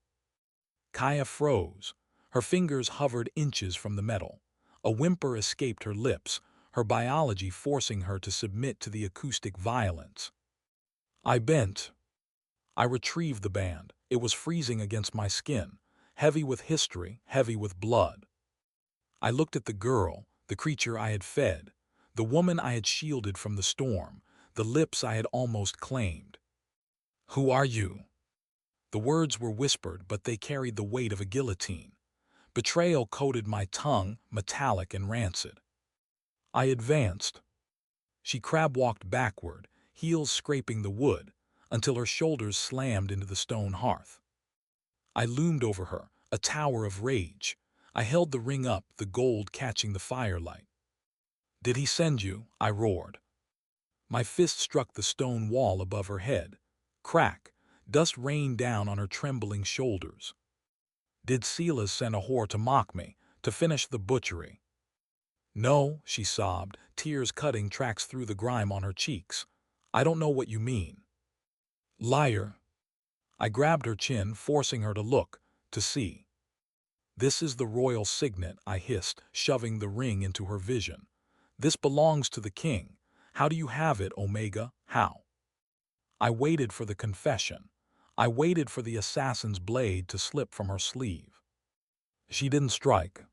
Kaia froze. Her fingers hovered inches from the metal. A whimper escaped her lips, her biology forcing her to submit to the acoustic violence. I bent. I retrieved the band. It was freezing against my skin, heavy with history, heavy with blood. I looked at the girl, the creature I had fed, the woman I had shielded from the storm, the lips I had almost claimed. Who are you? The words were whispered, but they carried the weight of a guillotine. Betrayal coated my tongue, metallic and rancid. I advanced. She crab-walked backward, heels scraping the wood, until her shoulders slammed into the stone hearth. I loomed over her, a tower of rage. I held the ring up, the gold catching the firelight. Did he send you? I roared. My fist struck the stone wall above her head. Crack, dust rained down on her trembling shoulders. Did Silas send a whore to mock me, to finish the butchery? No, she sobbed, tears cutting tracks through the grime on her cheeks. I don't know what you mean. Liar. I grabbed her chin, forcing her to look, to see. This is the royal signet, I hissed, shoving the ring into her vision. This belongs to the king. How do you have it, Omega? How? I waited for the confession. I waited for the assassin's blade to slip from her sleeve. She didn't strike.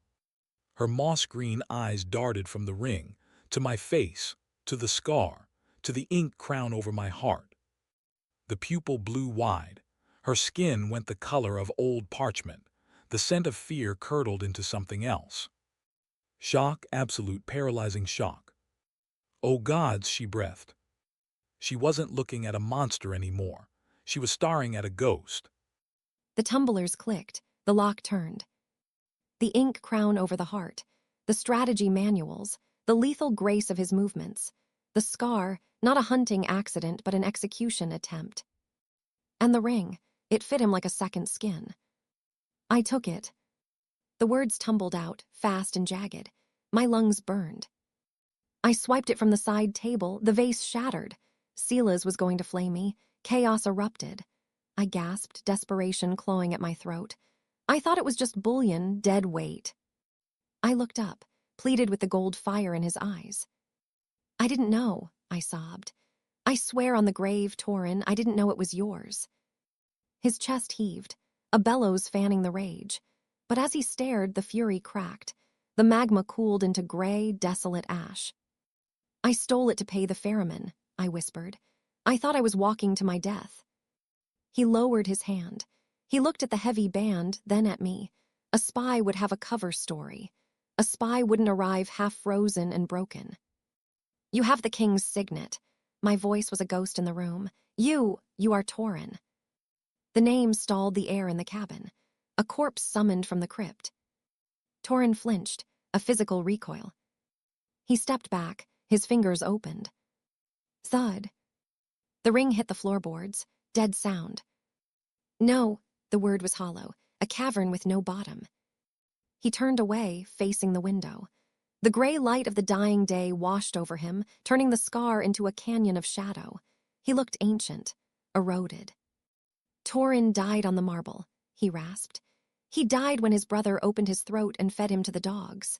Her moss-green eyes darted from the ring, to my face, to the scar, to the ink crown over my heart. The pupil blew wide. Her skin went the color of old parchment. The scent of fear curdled into something else. Shock, absolute paralyzing shock. Oh gods, she breathed. She wasn't looking at a monster anymore. She was staring at a ghost. The tumblers clicked, the lock turned. The ink crown over the heart, the strategy manuals, the lethal grace of his movements, the scar, not a hunting accident but an execution attempt. And the ring, it fit him like a second skin. I took it. The words tumbled out, fast and jagged. My lungs burned. I swiped it from the side table, the vase shattered. Silas was going to flay me. Chaos erupted. I gasped, desperation clawing at my throat. I thought it was just bullion, dead weight. I looked up, pleaded with the gold fire in his eyes. I didn't know, I sobbed. I swear on the grave, Torin, I didn't know it was yours. His chest heaved, a bellows fanning the rage. But as he stared, the fury cracked. The magma cooled into gray, desolate ash. I stole it to pay the ferryman, I whispered. I thought I was walking to my death. He lowered his hand. He looked at the heavy band, then at me. A spy would have a cover story. A spy wouldn't arrive half frozen and broken. You have the king's signet. My voice was a ghost in the room. You are Torin. The name stalled the air in the cabin. A corpse summoned from the crypt. Torin flinched, a physical recoil. He stepped back, his fingers opened. Thud. The ring hit the floorboards, dead sound. No, the word was hollow, a cavern with no bottom. He turned away, facing the window. The gray light of the dying day washed over him, turning the scar into a canyon of shadow. He looked ancient, eroded. Torin died on the marble, he rasped. He died when his brother opened his throat and fed him to the dogs.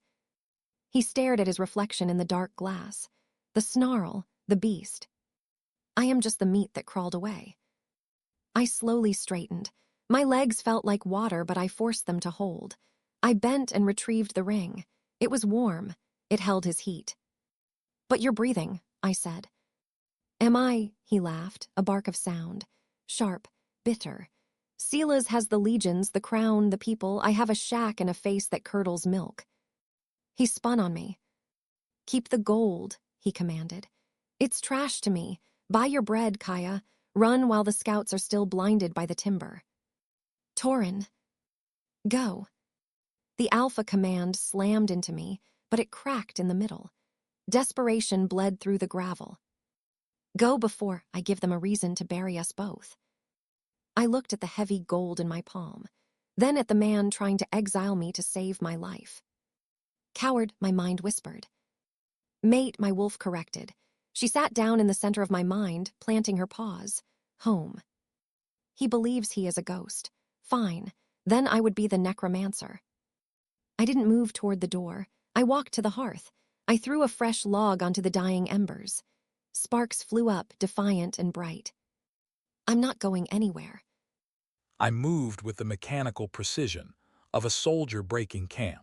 He stared at his reflection in the dark glass. The snarl, the beast. I am just the meat that crawled away. I slowly straightened. My legs felt like water, but I forced them to hold. I bent and retrieved the ring. It was warm. It held his heat. But you're breathing, I said. Am I? He laughed, a bark of sound. Sharp, bitter. Silas has the legions, the crown, the people. I have a shack and a face that curdles milk. He spun on me. Keep the gold, he commanded. It's trash to me. Buy your bread, Kaia. Run while the scouts are still blinded by the timber. Torin. Go. The alpha command slammed into me, but it cracked in the middle. Desperation bled through the gravel. Go before I give them a reason to bury us both. I looked at the heavy gold in my palm, then at the man trying to exile me to save my life. Coward, my mind whispered. Mate, my wolf corrected. She sat down in the center of my mind, planting her paws. Home. He believes he is a ghost. Fine. Then I would be the necromancer. I didn't move toward the door. I walked to the hearth. I threw a fresh log onto the dying embers. Sparks flew up, defiant and bright. I'm not going anywhere. I moved with the mechanical precision of a soldier breaking camp.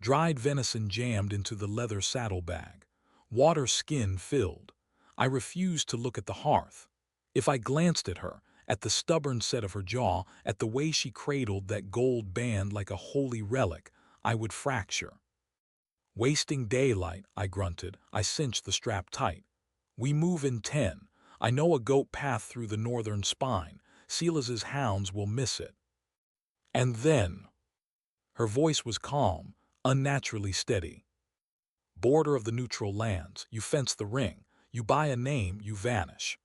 Dried venison jammed into the leather saddlebag. Water skin filled. I refused to look at the hearth. If I glanced at her, at the stubborn set of her jaw, at the way she cradled that gold band like a holy relic, I would fracture. Wasting daylight, I grunted. I cinched the strap tight. We move in 10. I know a goat path through the northern spine. Silas's hounds will miss it. And then... Her voice was calm, unnaturally steady. Border of the neutral lands, you fence the ring. You buy a name, you vanish.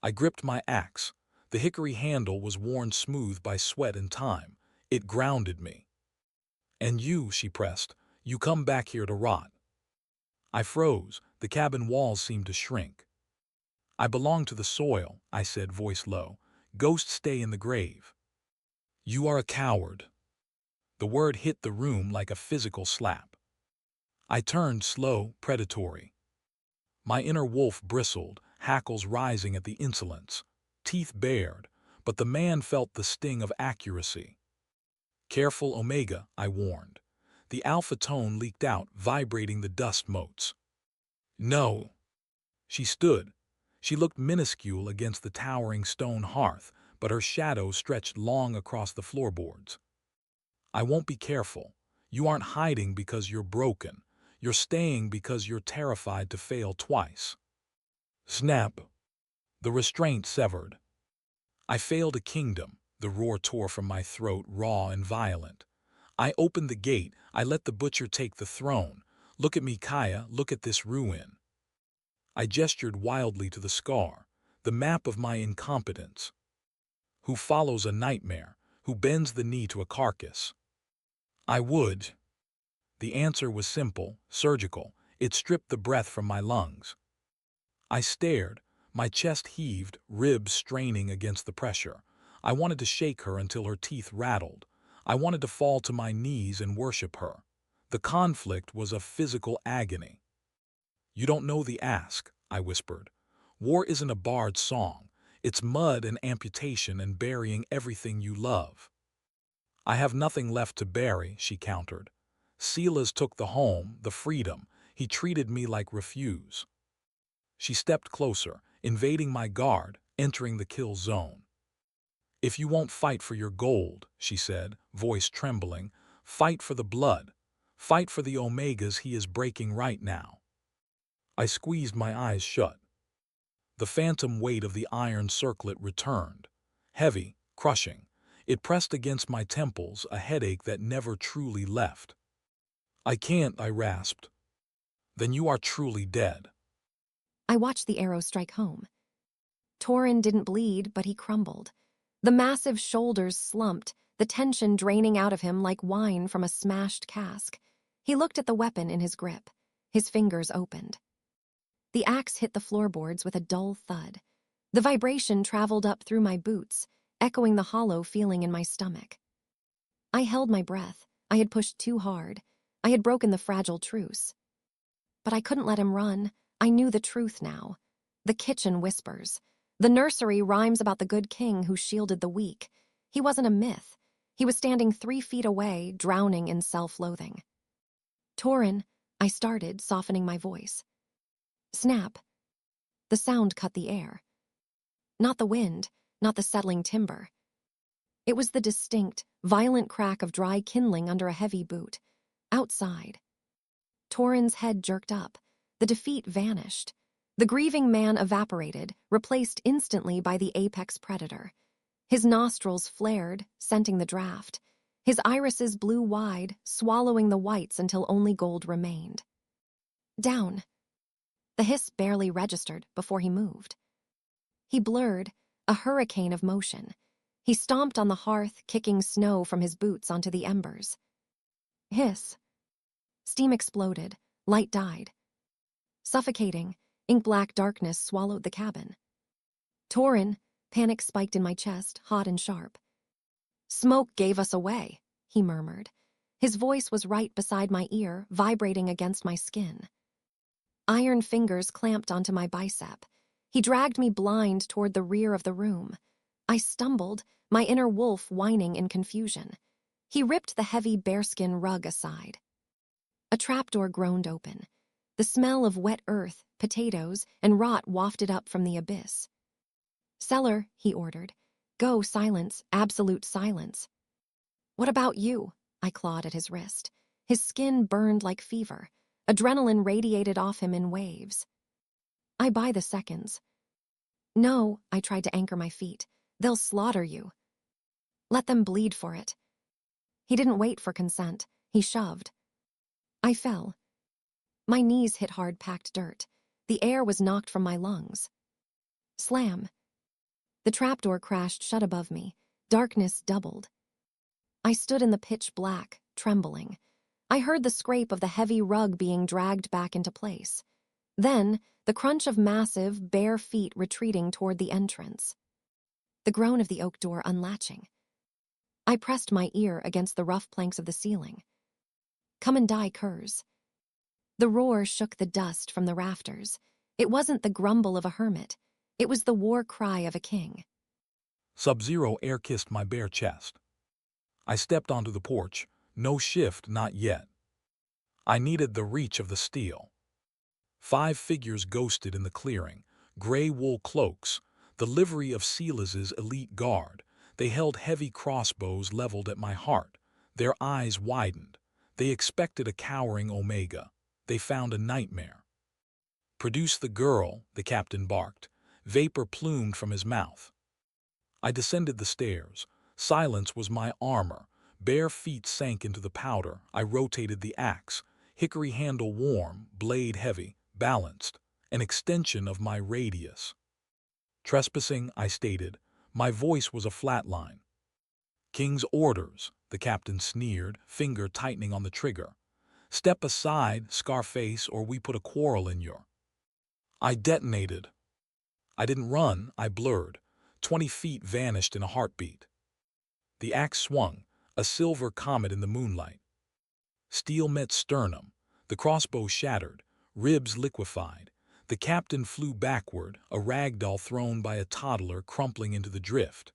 I gripped my axe. The hickory handle was worn smooth by sweat and time. It grounded me. And you, she pressed, you come back here to rot. I froze. The cabin walls seemed to shrink. I belong to the soil, I said, voice low. Ghosts stay in the grave. You are a coward. The word hit the room like a physical slap. I turned, slow, predatory. My inner wolf bristled, hackles rising at the insolence, teeth bared, but the man felt the sting of accuracy. Careful, Omega, I warned. The alpha tone leaked out, vibrating the dust motes. No. She stood. She looked minuscule against the towering stone hearth, but her shadow stretched long across the floorboards. I won't be careful. You aren't hiding because you're broken. You're staying because you're terrified to fail twice. Snap. The restraint severed. I failed a kingdom. The roar tore from my throat, raw and violent. I opened the gate. I let the butcher take the throne. Look at me, Kaia. Look at this ruin. I gestured wildly to the scar, the map of my incompetence. Who follows a nightmare? Who bends the knee to a carcass? I would. The answer was simple, surgical. It stripped the breath from my lungs. I stared. My chest heaved, ribs straining against the pressure. I wanted to shake her until her teeth rattled. I wanted to fall to my knees and worship her. The conflict was a physical agony. You don't know the ask, I whispered. War isn't a bard's song. It's mud and amputation and burying everything you love. I have nothing left to bury, she countered. Silas took the home, the freedom. He treated me like refuse. She stepped closer, invading my guard, entering the kill zone. If you won't fight for your gold, she said, voice trembling, fight for the blood. Fight for the omegas he is breaking right now. I squeezed my eyes shut. The phantom weight of the iron circlet returned. Heavy, crushing. It pressed against my temples, a headache that never truly left. I can't, I rasped. Then you are truly dead. I watched the arrow strike home. Torin didn't bleed, but he crumbled. The massive shoulders slumped, the tension draining out of him like wine from a smashed cask. He looked at the weapon in his grip. His fingers opened. The axe hit the floorboards with a dull thud. The vibration traveled up through my boots, echoing the hollow feeling in my stomach. I held my breath. I had pushed too hard. I had broken the fragile truce. But I couldn't let him run. I knew the truth now. The kitchen whispers. The nursery rhymes about the good king who shielded the weak. He wasn't a myth. He was standing 3 feet away, drowning in self-loathing. Torin, I started, softening my voice. Snap. The sound cut the air. Not the wind, not the settling timber. It was the distinct, violent crack of dry kindling under a heavy boot. Outside. Torin's head jerked up. The defeat vanished. The grieving man evaporated, replaced instantly by the apex predator. His nostrils flared, scenting the draft. His irises blew wide, swallowing the whites until only gold remained. Down. The hiss barely registered before he moved. He blurred, a hurricane of motion. He stomped on the hearth, kicking snow from his boots onto the embers. Hiss. Steam exploded. Light died. Suffocating, ink-black darkness swallowed the cabin. Torin, panic spiked in my chest, hot and sharp. "Smoke gave us away," he murmured. His voice was right beside my ear, vibrating against my skin. Iron fingers clamped onto my bicep. He dragged me blind toward the rear of the room. I stumbled, my inner wolf whining in confusion. He ripped the heavy bearskin rug aside. A trapdoor groaned open. The smell of wet earth, potatoes, and rot wafted up from the abyss. "Cellar," he ordered. "Go, silence, absolute silence." "What about you?" I clawed at his wrist. His skin burned like fever. Adrenaline radiated off him in waves. "I buy the seconds." "No," I tried to anchor my feet. "They'll slaughter you." "Let them bleed for it." He didn't wait for consent. He shoved. I fell. My knees hit hard packed dirt. The air was knocked from my lungs. Slam. The trapdoor crashed shut above me. Darkness doubled. I stood in the pitch black, trembling. I heard the scrape of the heavy rug being dragged back into place. Then, the crunch of massive, bare feet retreating toward the entrance. The groan of the oak door unlatching. I pressed my ear against the rough planks of the ceiling. "Come and die, curs." The roar shook the dust from the rafters. It wasn't the grumble of a hermit. It was the war cry of a king. Sub-Zero air-kissed my bare chest. I stepped onto the porch. No shift, not yet. I needed the reach of the steel. 5 figures ghosted in the clearing, gray wool cloaks, the livery of Silas's elite guard. They held heavy crossbows leveled at my heart. Their eyes widened. They expected a cowering Omega. They found a nightmare. "Produce the girl," the captain barked. Vapor plumed from his mouth. I descended the stairs. Silence was my armor. Bare feet sank into the powder. I rotated the axe. Hickory handle warm, blade heavy, balanced. An extension of my radius. "Trespassing," I stated. My voice was a flat line. "King's orders," the captain sneered, finger tightening on the trigger. "Step aside, Scarface, or we put a quarrel in your—" I detonated. I didn't run, I blurred. 20 feet vanished in a heartbeat. The axe swung, a silver comet in the moonlight. Steel met sternum. The crossbow shattered, ribs liquefied. The captain flew backward, a ragdoll thrown by a toddler crumpling into the drift.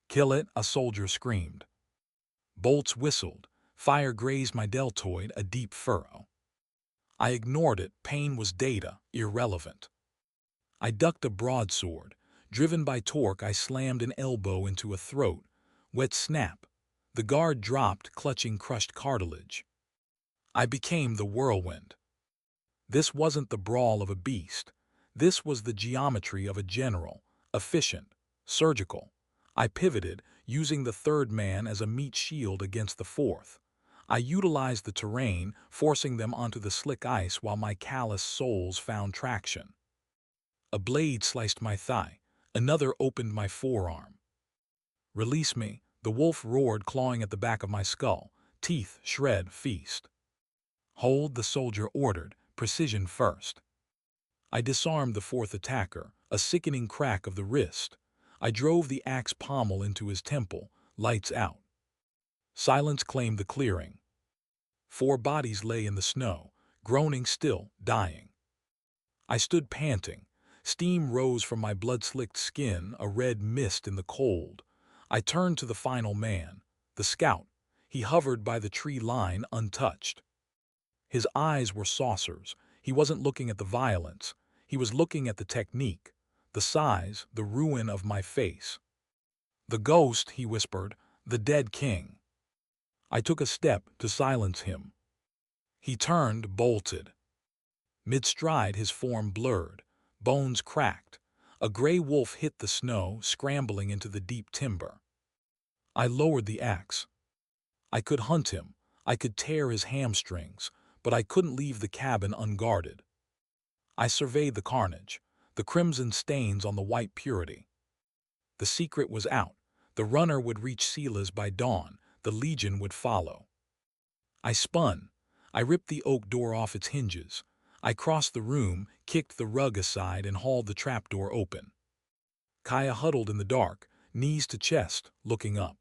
"Kill it," a soldier screamed. Bolts whistled. Fire grazed my deltoid, a deep furrow. I ignored it. Pain was data, irrelevant. I ducked a broadsword. Driven by torque, I slammed an elbow into a throat. Wet snap. The guard dropped, clutching crushed cartilage. I became the whirlwind. This wasn't the brawl of a beast. This was the geometry of a general, efficient, surgical. I pivoted, using the third man as a meat shield against the fourth. I utilized the terrain, forcing them onto the slick ice while my callous soles found traction. A blade sliced my thigh. Another opened my forearm. "Release me," the wolf roared, clawing at the back of my skull. Teeth shred, feast. "Hold," the soldier ordered, precision first. I disarmed the fourth attacker, a sickening crack of the wrist. I drove the axe pommel into his temple, lights out. Silence claimed the clearing. 4 bodies lay in the snow, groaning still, dying. I stood panting. Steam rose from my blood-slicked skin, a red mist in the cold. I turned to the final man, the scout. He hovered by the tree line, untouched. His eyes were saucers. He wasn't looking at the violence. He was looking at the technique, the size, the ruin of my face. "The ghost," he whispered, "the dead king." I took a step to silence him. He turned, bolted. Mid-stride, his form blurred, bones cracked. A gray wolf hit the snow, scrambling into the deep timber. I lowered the axe. I could hunt him. I could tear his hamstrings, but I couldn't leave the cabin unguarded. I surveyed the carnage, the crimson stains on the white purity. The secret was out. The runner would reach Silas by dawn. The Legion would follow. I spun. I ripped the oak door off its hinges. I crossed the room, kicked the rug aside, and hauled the trapdoor open. Kaia huddled in the dark, knees to chest, looking up.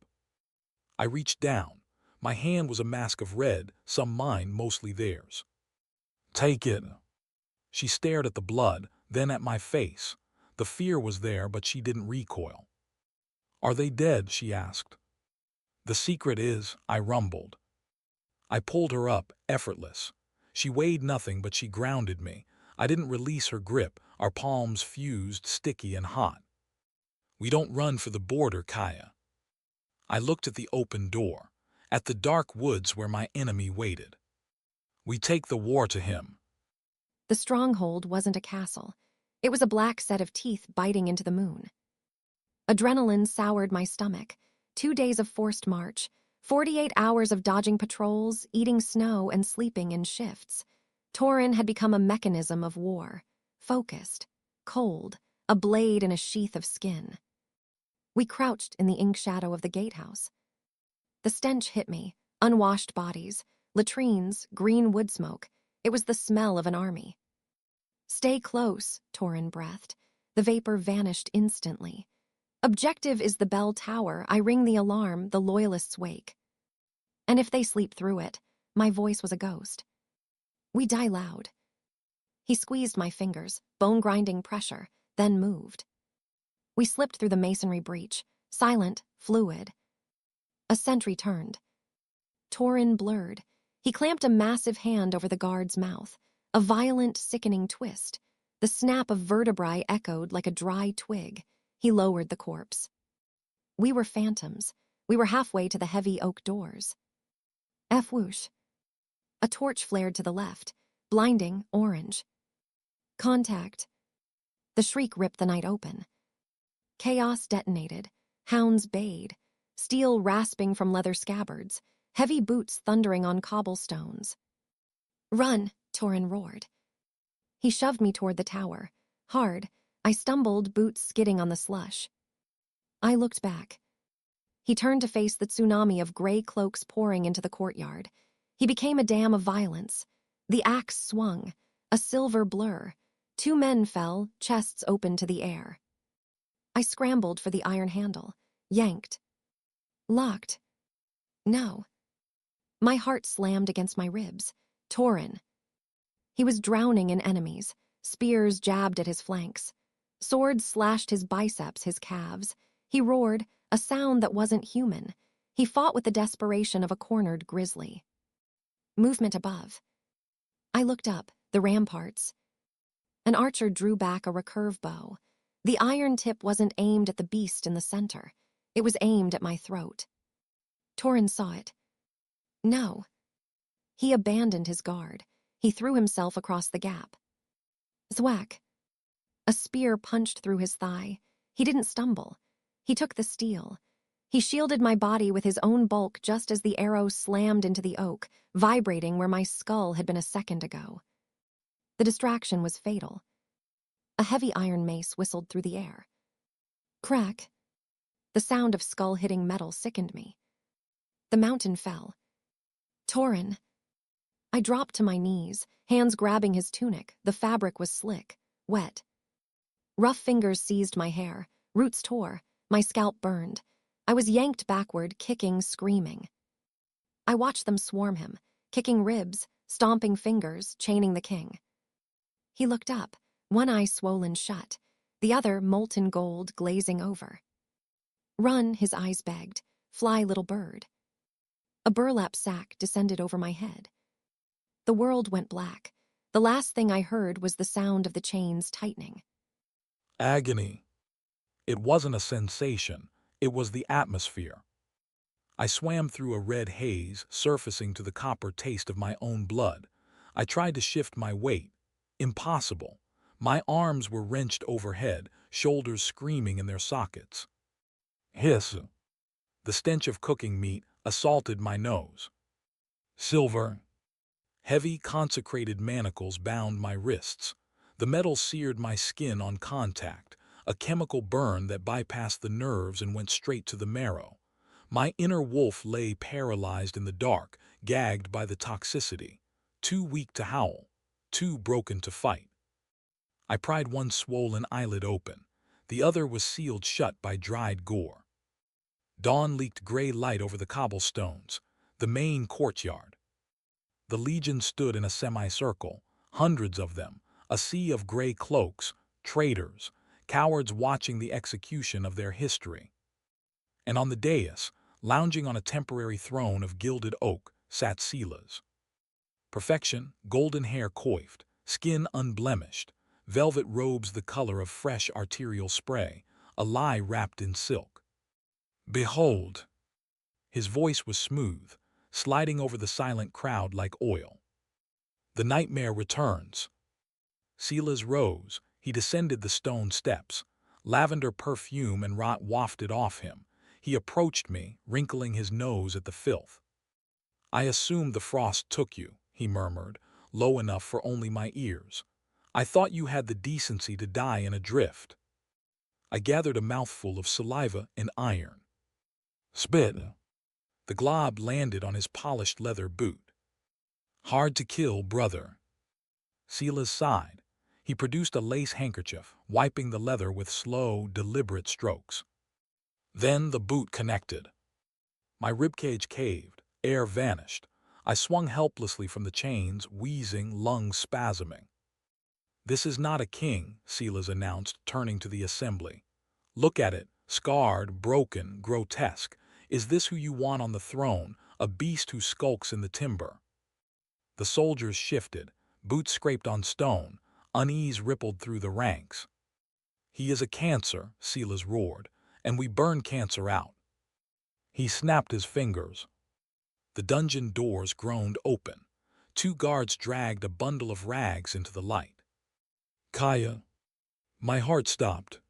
I reached down. My hand was a mask of red, some mine, mostly theirs. "Take it." She stared at the blood, then at my face. The fear was there, but she didn't recoil. "Are they dead?" she asked. "The secret is," I rumbled. I pulled her up, effortless. She weighed nothing, but she grounded me. I didn't release her grip, our palms fused, sticky and hot. "We don't run for the border, Kaia." I looked at the open door, at the dark woods where my enemy waited. "We take the war to him." The stronghold wasn't a castle. It was a black set of teeth biting into the moon. Adrenaline soured my stomach. 2 days of forced march, 48 hours of dodging patrols, eating snow, and sleeping in shifts. Torin had become a mechanism of war, focused, cold, a blade in a sheath of skin. We crouched in the ink shadow of the gatehouse. The stench hit me, unwashed bodies, latrines, green wood smoke. It was the smell of an army. "Stay close," Torin breathed. The vapor vanished instantly. "Objective is the bell tower. I ring the alarm, the loyalists wake. And if they sleep through it," my voice was a ghost. "We die loud." He squeezed my fingers, bone-grinding pressure, then moved. We slipped through the masonry breach, silent, fluid. A sentry turned. Torin blurred. He clamped a massive hand over the guard's mouth. A violent, sickening twist. The snap of vertebrae echoed like a dry twig. He lowered the corpse. We were phantoms. We were halfway to the heavy oak doors. Whoosh. A torch flared to the left, blinding, orange. Contact. The shriek ripped the night open. Chaos detonated. Hounds bayed. Steel rasping from leather scabbards. Heavy boots thundering on cobblestones. "Run!" Torin roared. He shoved me toward the tower. Hard. I stumbled, boots skidding on the slush. I looked back. He turned to face the tsunami of gray cloaks pouring into the courtyard. He became a dam of violence. The axe swung, a silver blur. 2 men fell, chests open to the air. I scrambled for the iron handle, yanked. Locked. No. My heart slammed against my ribs. Torin. He was drowning in enemies. Spears jabbed at his flanks. Swords slashed his biceps, his calves. He roared, a sound that wasn't human. He fought with the desperation of a cornered grizzly. Movement above. I looked up, the ramparts. An archer drew back a recurve bow. The iron tip wasn't aimed at the beast in the center. It was aimed at my throat. Torin saw it. No. He abandoned his guard. He threw himself across the gap. Thwack. A spear punched through his thigh. He didn't stumble. He took the steel. He shielded my body with his own bulk just as the arrow slammed into the oak, vibrating where my skull had been a second ago. The distraction was fatal. A heavy iron mace whistled through the air. Crack. The sound of skull hitting metal sickened me. The mountain fell. Torin. I dropped to my knees, hands grabbing his tunic. The fabric was slick, wet. Rough fingers seized my hair. Roots tore. My scalp burned. I was yanked backward, kicking, screaming. I watched them swarm him, kicking ribs, stomping fingers, chaining the king. He looked up, one eye swollen shut, the other molten gold glazing over. "Run," his eyes begged. "Fly, little bird." A burlap sack descended over my head. The world went black. The last thing I heard was the sound of the chains tightening. Agony. It wasn't a sensation. It was the atmosphere. I swam through a red haze, surfacing to the copper taste of my own blood. I tried to shift my weight. Impossible. My arms were wrenched overhead, shoulders screaming in their sockets. Hiss. The stench of cooking meat assaulted my nose. Silver. Heavy, consecrated manacles bound my wrists. The metal seared my skin on contact, a chemical burn that bypassed the nerves and went straight to the marrow. My inner wolf lay paralyzed in the dark, gagged by the toxicity. too weak to howl, too broken to fight. I pried one swollen eyelid open. The other was sealed shut by dried gore. Dawn leaked gray light over the cobblestones, the main courtyard. The Legion stood in a semicircle, hundreds of them, a sea of gray cloaks, traitors, cowards watching the execution of their history. And on the dais, lounging on a temporary throne of gilded oak, sat Silas. Perfection, golden hair coiffed, skin unblemished, velvet robes the color of fresh arterial spray, a lie wrapped in silk. Behold! His voice was smooth, sliding over the silent crowd like oil. The nightmare returns. Silas rose. He descended the stone steps. Lavender perfume and rot wafted off him. He approached me, wrinkling his nose at the filth. "I assumed the frost took you," he murmured, low enough for only my ears. "I thought you had the decency to die in a drift." I gathered a mouthful of saliva and iron. Spit. The glob landed on his polished leather boot. "Hard to kill, brother." Silas sighed. He produced a lace handkerchief, wiping the leather with slow, deliberate strokes. Then the boot connected. My ribcage caved, air vanished. I swung helplessly from the chains, wheezing, lungs spasming. "This is not a king," Silas announced, turning to the assembly. "Look at it, scarred, broken, grotesque. Is this who you want on the throne, a beast who skulks in the timber?" The soldiers shifted, boots scraped on stone, unease rippled through the ranks. "He is a cancer," Silas roared, "and we burn cancer out." He snapped his fingers. The dungeon doors groaned open. 2 guards dragged a bundle of rags into the light. "Kaia." My heart stopped.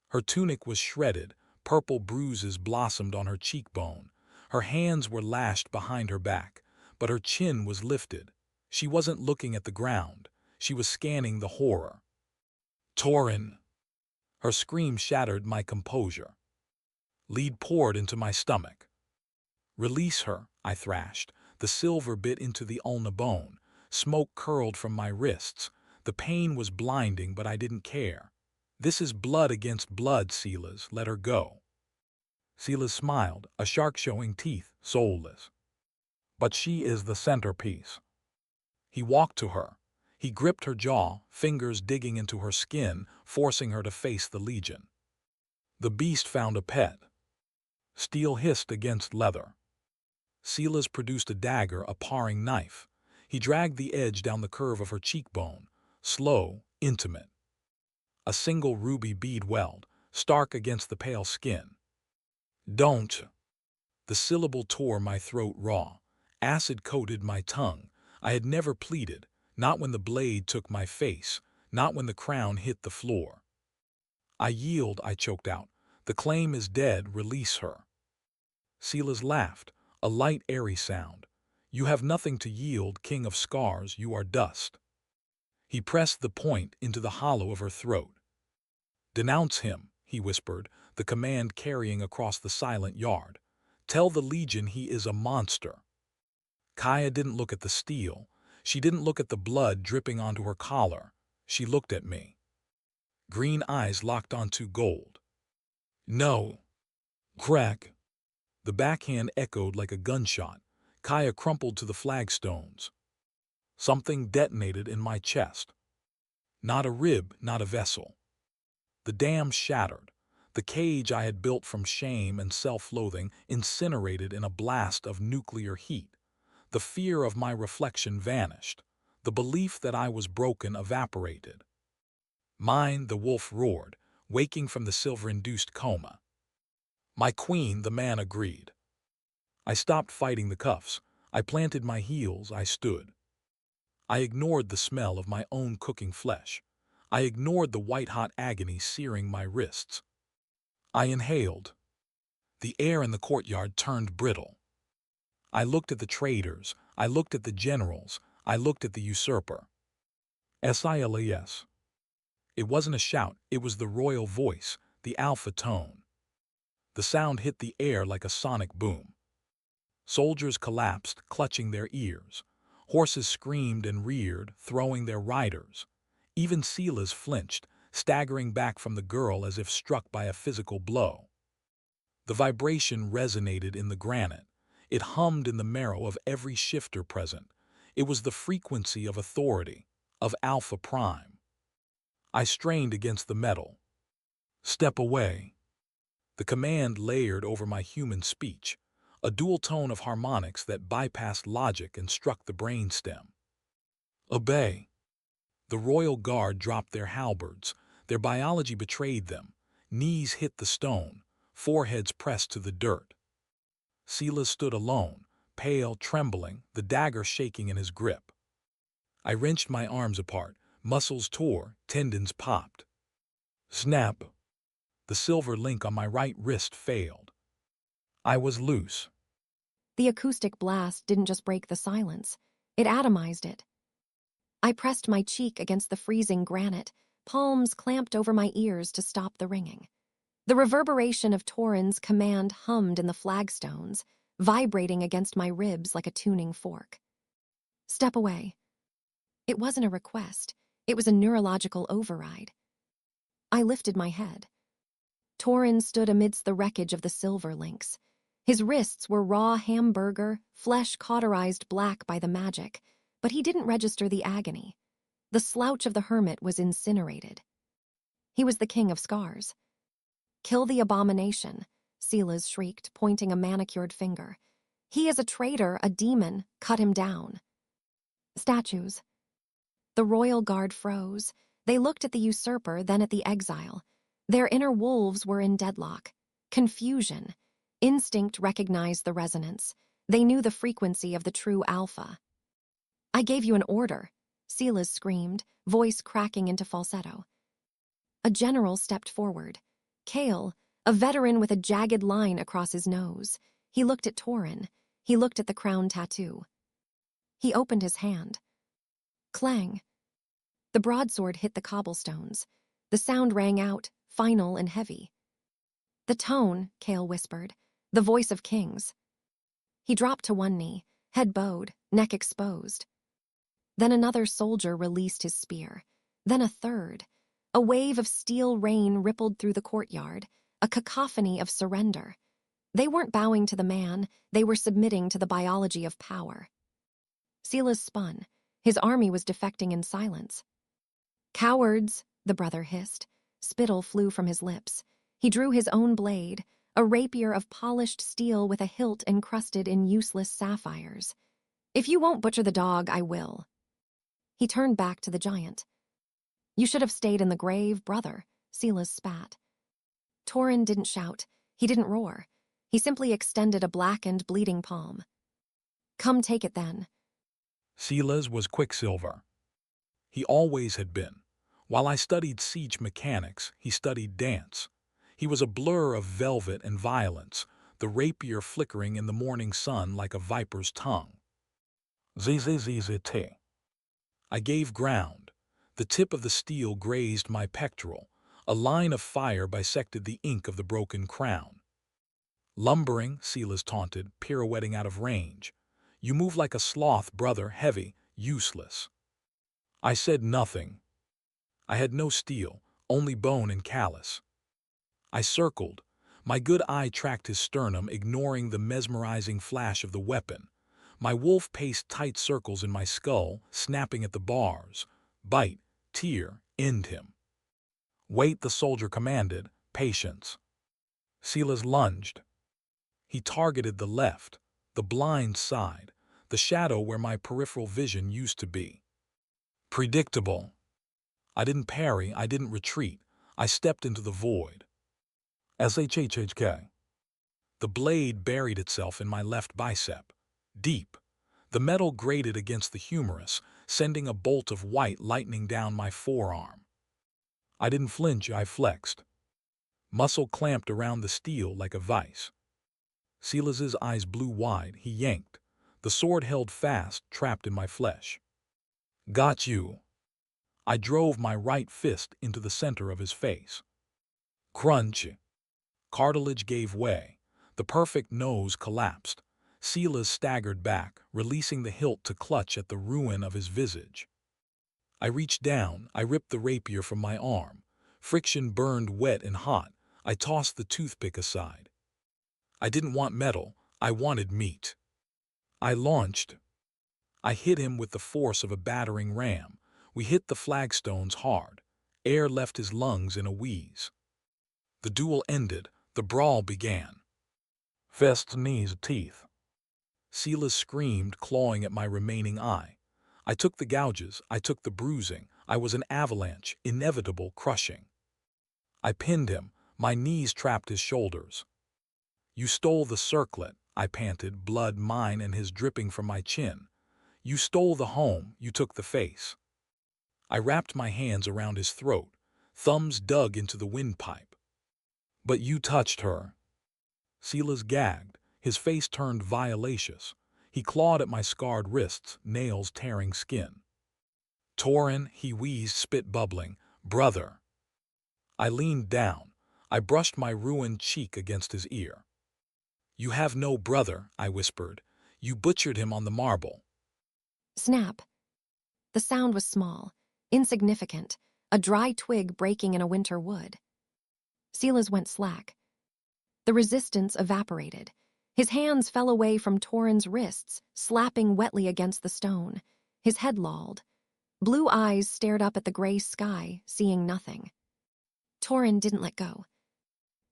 Her tunic was shredded, purple bruises blossomed on her cheekbone. Her hands were lashed behind her back, but her chin was lifted. She wasn't looking at the ground. She was scanning the horror. "Torin!" Her scream shattered my composure. Lead poured into my stomach. "Release her," I thrashed. The silver bit into the ulna bone. Smoke curled from my wrists. The pain was blinding, but I didn't care. "This is blood against blood, Silas. Let her go." Silas smiled, a shark showing teeth, soulless. "But she is the centerpiece." He walked to her. He gripped her jaw, fingers digging into her skin, forcing her to face the Legion. The beast found a pet. Steel hissed against leather. Silas produced a dagger, a paring knife. He dragged the edge down the curve of her cheekbone, slow, intimate. A single ruby bead weld, stark against the pale skin. "Don't." The syllable tore my throat raw. Acid coated my tongue. I had never pleaded, not when the blade took my face, not when the crown hit the floor. "I yield," I choked out. "The claim is dead. Release her." Silas laughed, a light, airy sound. "You have nothing to yield, king of scars. You are dust." He pressed the point into the hollow of her throat. "Denounce him," he whispered, the command carrying across the silent yard. "Tell the Legion he is a monster." Kaia didn't look at the steel. She didn't look at the blood dripping onto her collar. She looked at me. Green eyes locked onto gold. "No." Crack. The backhand echoed like a gunshot. Kaia crumpled to the flagstones. Something detonated in my chest. Not a rib, not a vessel. The dam shattered. The cage I had built from shame and self-loathing incinerated in a blast of nuclear heat. The fear of my reflection vanished. The belief that I was broken evaporated. "Mine," the wolf roared, waking from the silver-induced coma. "My queen," the man agreed. I stopped fighting the cuffs. I planted my heels. I stood. I ignored the smell of my own cooking flesh. I ignored the white-hot agony searing my wrists. I inhaled. The air in the courtyard turned brittle. I looked at the traitors. I looked at the generals. I looked at the usurper. Silas. It wasn't a shout. It was the royal voice, the alpha tone. The sound hit the air like a sonic boom. Soldiers collapsed, clutching their ears. Horses screamed and reared, throwing their riders. Even Silas flinched, staggering back from the girl as if struck by a physical blow. The vibration resonated in the granite. It hummed in the marrow of every shifter present. It was the frequency of authority, of Alpha Prime. I strained against the metal. Step away. The command layered over my human speech, a dual tone of harmonics that bypassed logic and struck the brainstem. Obey. The royal guard dropped their halberds. Their biology betrayed them. Knees hit the stone, foreheads pressed to the dirt. Silas stood alone, pale, trembling, the dagger shaking in his grip. I wrenched my arms apart. Muscles tore, tendons popped. Snap! The silver link on my right wrist failed. I was loose. The acoustic blast didn't just break the silence, it atomized it. I pressed my cheek against the freezing granite, palms clamped over my ears to stop the ringing. The reverberation of Torin's command hummed in the flagstones, vibrating against my ribs like a tuning fork. Step away. It wasn't a request, it was a neurological override. I lifted my head. Torin stood amidst the wreckage of the silver links. His wrists were raw hamburger, flesh cauterized black by the magic, but he didn't register the agony. The slouch of the hermit was incinerated. He was the king of scars. Kill the abomination, Silas shrieked, pointing a manicured finger. He is a traitor, a demon, cut him down. Statues. The royal guard froze. They looked at the usurper, then at the exile. Their inner wolves were in deadlock. Confusion. Instinct recognized the resonance. They knew the frequency of the true alpha. I gave you an order, Silas screamed, voice cracking into falsetto. A general stepped forward. Kale, a veteran with a jagged line across his nose. He looked at Torin. He looked at the crown tattoo. He opened his hand. Clang. The broadsword hit the cobblestones. The sound rang out, final and heavy. The tone, Kale whispered, the voice of kings. He dropped to one knee, head bowed, neck exposed. Then another soldier released his spear. Then a third. A wave of steel rain rippled through the courtyard, a cacophony of surrender. They weren't bowing to the man, they were submitting to the biology of power. Silas spun. His army was defecting in silence. Cowards, the brother hissed. Spittle flew from his lips. He drew his own blade, a rapier of polished steel with a hilt encrusted in useless sapphires. If you won't butcher the dog, I will. He turned back to the giant. You should have stayed in the grave, brother, Silas spat. Torin didn't shout. He didn't roar. He simply extended a blackened, bleeding palm. Come take it then. Silas was Quicksilver. He always had been. While I studied siege mechanics, he studied dance. He was a blur of velvet and violence, the rapier flickering in the morning sun like a viper's tongue. Zzzt. I gave ground. The tip of the steel grazed my pectoral. A line of fire bisected the ink of the broken crown. Lumbering, Silas taunted, pirouetting out of range. You move like a sloth, brother, heavy, useless. I said nothing. I had no steel, only bone and callus. I circled. My good eye tracked his sternum, ignoring the mesmerizing flash of the weapon. My wolf paced tight circles in my skull, snapping at the bars. Bite, tear, end him. Wait, the soldier commanded. Patience. Silas lunged. He targeted the left, the blind side, the shadow where my peripheral vision used to be. Predictable. I didn't parry, I didn't retreat. I stepped into the void. SHHK. The blade buried itself in my left bicep. Deep. The metal grated against the humerus, sending a bolt of white lightning down my forearm. I didn't flinch, I flexed. Muscle clamped around the steel like a vice. Silas's eyes blew wide, he yanked. The sword held fast, trapped in my flesh. Got you. I drove my right fist into the center of his face. Crunch. Cartilage gave way. The perfect nose collapsed. Silas staggered back, releasing the hilt to clutch at the ruin of his visage. I reached down, I ripped the rapier from my arm. Friction burned wet and hot. I tossed the toothpick aside. I didn't want metal, I wanted meat. I launched. I hit him with the force of a battering ram. We hit the flagstones hard. Air left his lungs in a wheeze. The duel ended. The brawl began. Fists, knees, teeth. Silas screamed, clawing at my remaining eye. I took the gouges, I took the bruising. I was an avalanche, inevitable, crushing. I pinned him. My knees trapped his shoulders. You stole the circlet, I panted, blood mine and his dripping from my chin. You stole the home, you took the face. I wrapped my hands around his throat, thumbs dug into the windpipe. But you touched her. Silas gagged, his face turned violacious. He clawed at my scarred wrists, nails tearing skin. Torin, he wheezed, spit bubbling, brother. I leaned down. I brushed my ruined cheek against his ear. You have no brother, I whispered. You butchered him on the marble. Snap. The sound was small, insignificant, a dry twig breaking in a winter wood. Silas went slack. The resistance evaporated. His hands fell away from Torin's wrists, slapping wetly against the stone. His head lolled. Blue eyes stared up at the gray sky, seeing nothing. Torin didn't let go.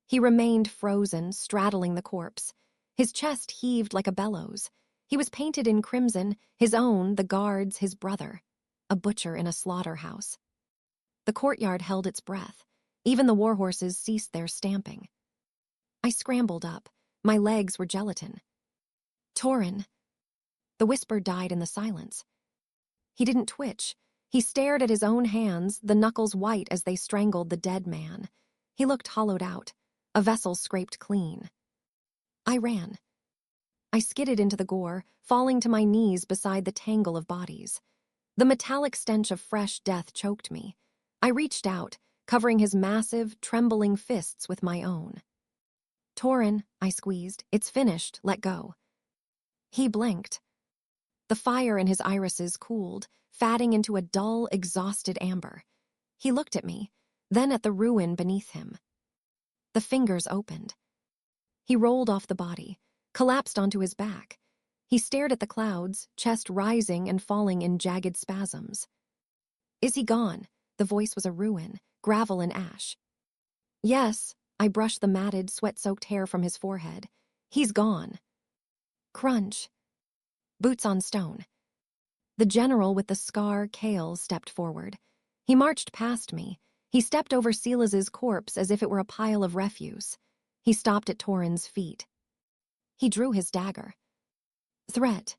He remained frozen, straddling the corpse. His chest heaved like a bellows. He was painted in crimson, his own, the guard's, his brother. A butcher in a slaughterhouse. The courtyard held its breath. Even the warhorses ceased their stamping. I scrambled up. My legs were gelatin. Torin. The whisper died in the silence. He didn't twitch. He stared at his own hands, the knuckles white as they strangled the dead man. He looked hollowed out, a vessel scraped clean. I ran. I skidded into the gore, falling to my knees beside the tangle of bodies. The metallic stench of fresh death choked me. I reached out, covering his massive, trembling fists with my own. Torin, I squeezed. It's finished, let go. He blinked. The fire in his irises cooled, fatting into a dull, exhausted amber. He looked at me, then at the ruin beneath him. The fingers opened. He rolled off the body, collapsed onto his back. He stared at the clouds, chest rising and falling in jagged spasms. Is he gone? The voice was a ruin, gravel and ash. Yes, I brushed the matted, sweat-soaked hair from his forehead. He's gone. Crunch. Boots on stone. The general with the scar, Kaia, stepped forward. He marched past me. He stepped over Silas's corpse as if it were a pile of refuse. He stopped at Torin's feet. He drew his dagger. Threat.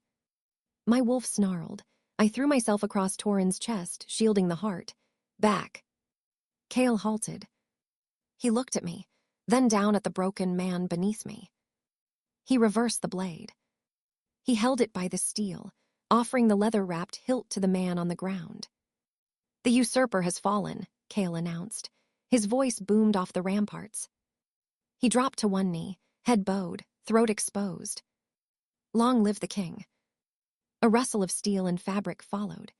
My wolf snarled. I threw myself across Torin's chest, shielding the heart. Back. Kaia halted. He looked at me, then down at the broken man beneath me. He reversed the blade. He held it by the steel, offering the leather-wrapped hilt to the man on the ground. The usurper has fallen, Kaia announced. His voice boomed off the ramparts. He dropped to one knee, head bowed, throat exposed. Long live the king. A rustle of steel and fabric followed.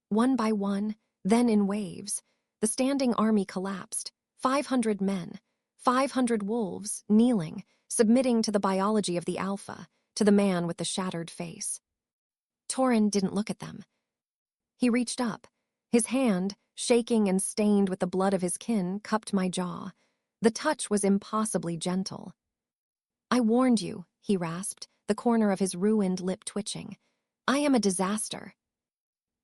One by one, then in waves, the standing army collapsed. 500 men, 500 wolves, kneeling, submitting to the biology of the alpha, to the man with the shattered face. Torin didn't look at them. He reached up. His hand, shaking and stained with the blood of his kin, cupped my jaw. The touch was impossibly gentle. I warned you, he rasped, the corner of his ruined lip twitching. I am a disaster.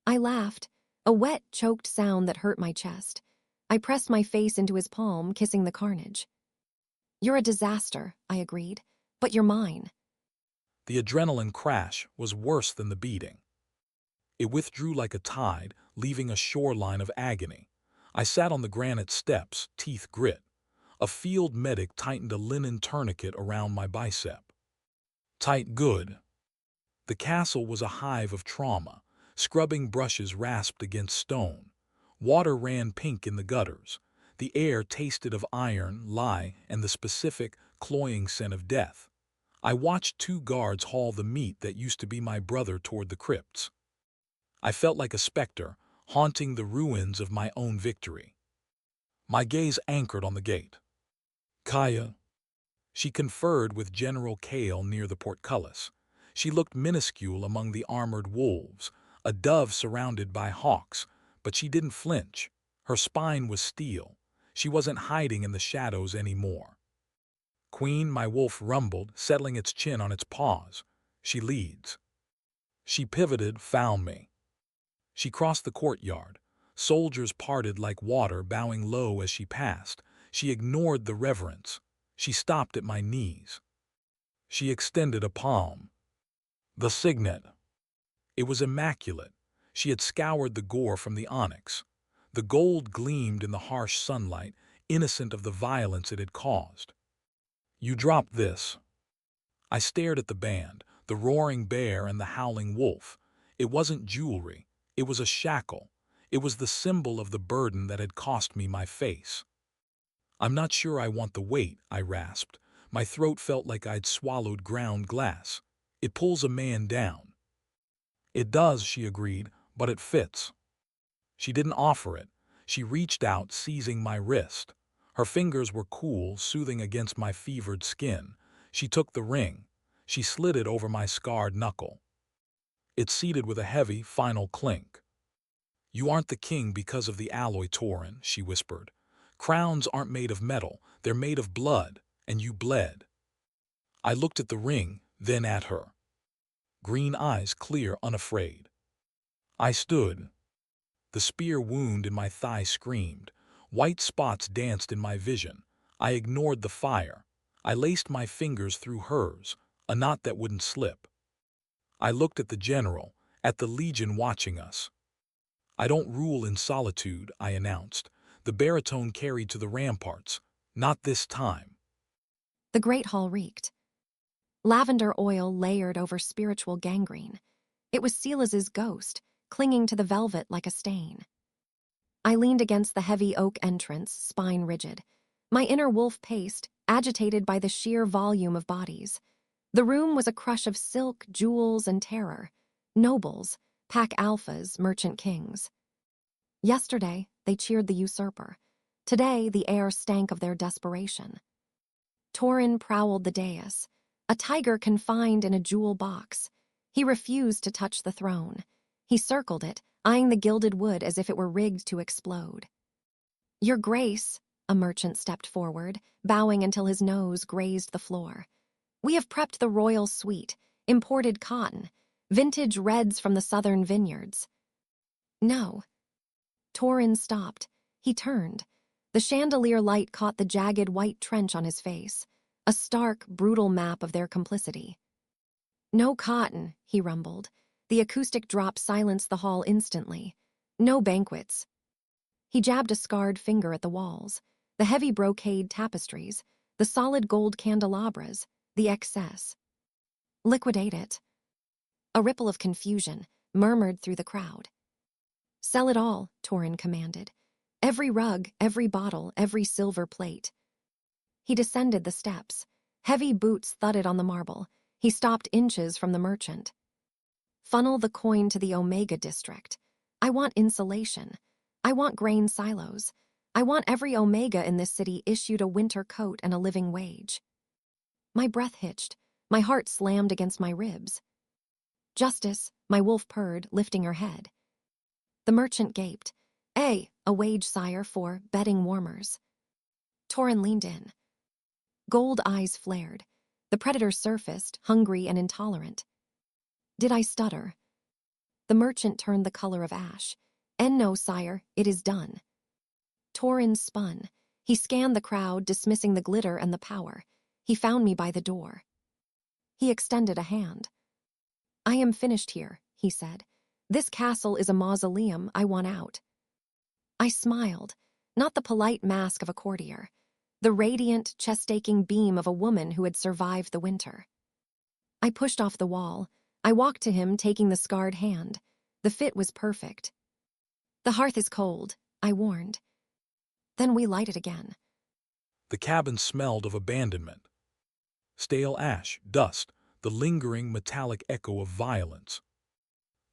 I laughed, a wet, choked sound that hurt my chest. I pressed my face into his palm, kissing the carnage. You're a disaster, I agreed, but you're mine. The adrenaline crash was worse than the beating. It withdrew like a tide, leaving a shoreline of agony. I sat on the granite steps, teeth grit. A field medic tightened a linen tourniquet around my bicep. Tight good. The castle was a hive of trauma. Scrubbing brushes rasped against stone. Water ran pink in the gutters. The air tasted of iron, lye, and the specific, cloying scent of death. I watched two guards haul the meat that used to be my brother toward the crypts. I felt like a specter, haunting the ruins of my own victory. My gaze anchored on the gate. Kaia. She conferred with General Kale near the portcullis. She looked minuscule among the armored wolves, a dove surrounded by hawks, but she didn't flinch. Her spine was steel. She wasn't hiding in the shadows anymore. Queen, my wolf rumbled, settling its chin on its paws. She leads. She pivoted, found me. She crossed the courtyard. Soldiers parted like water, bowing low as she passed. She ignored the reverence. She stopped at my knees. She extended a palm. The signet. It was immaculate. She had scoured the gore from the onyx. The gold gleamed in the harsh sunlight, innocent of the violence it had caused. You dropped this. I stared at the band, the roaring bear and the howling wolf. It wasn't jewelry. It was a shackle. It was the symbol of the burden that had cost me my face. I'm not sure I want the weight, I rasped. My throat felt like I'd swallowed ground glass. It pulls a man down. It does, she agreed, but it fits. She didn't offer it. She reached out, seizing my wrist. Her fingers were cool, soothing against my fevered skin. She took the ring. She slid it over my scarred knuckle. It seated with a heavy, final clink. You aren't the king because of the alloy, Torin, she whispered. Crowns aren't made of metal, they're made of blood, and you bled. I looked at the ring, then at her. Green eyes clear, unafraid. I stood. The spear wound in my thigh screamed. White spots danced in my vision. I ignored the fire. I laced my fingers through hers, a knot that wouldn't slip. I looked at the general, at the legion watching us. I don't rule in solitude, I announced. The baritone carried to the ramparts. Not this time. The great hall reeked. Lavender oil layered over spiritual gangrene. It was Silas's ghost, clinging to the velvet like a stain. I leaned against the heavy oak entrance, spine rigid. My inner wolf paced, agitated by the sheer volume of bodies. The room was a crush of silk, jewels, and terror. Nobles, pack alphas, merchant kings. Yesterday, they cheered the usurper. Today, the air stank of their desperation. Torin prowled the dais, a tiger confined in a jewel box. He refused to touch the throne. He circled it, eyeing the gilded wood as if it were rigged to explode. Your Grace, a merchant stepped forward, bowing until his nose grazed the floor. We have prepped the royal suite, imported cotton, vintage reds from the southern vineyards. No. Torin stopped. He turned. The chandelier light caught the jagged white trench on his face, a stark, brutal map of their complicity. No cotton, he rumbled. The acoustic drop silenced the hall instantly. No banquets. He jabbed a scarred finger at the walls, the heavy brocade tapestries, the solid gold candelabras, the excess. Liquidate it. A ripple of confusion murmured through the crowd. Sell it all, Torin commanded. Every rug, every bottle, every silver plate. He descended the steps. Heavy boots thudded on the marble. He stopped inches from the merchant. Funnel the coin to the Omega district. I want insulation. I want grain silos. I want every Omega in this city issued a winter coat and a living wage. My breath hitched. My heart slammed against my ribs. Justice, my wolf purred, lifting her head. The merchant gaped. A wage, sire, for bedding warmers. Torin leaned in. Gold eyes flared. The predator surfaced, hungry and intolerant. Did I stutter? The merchant turned the color of ash. No, sire, it is done. Torin spun. He scanned the crowd, dismissing the glitter and the power. He found me by the door. He extended a hand. I am finished here, he said. This castle is a mausoleum. I want out. I smiled, not the polite mask of a courtier, the radiant, chest-aching beam of a woman who had survived the winter. I pushed off the wall. I walked to him, taking the scarred hand. The fit was perfect. The hearth is cold, I warned. Then we lighted again. The cabin smelled of abandonment. stale ash, dust, the lingering metallic echo of violence.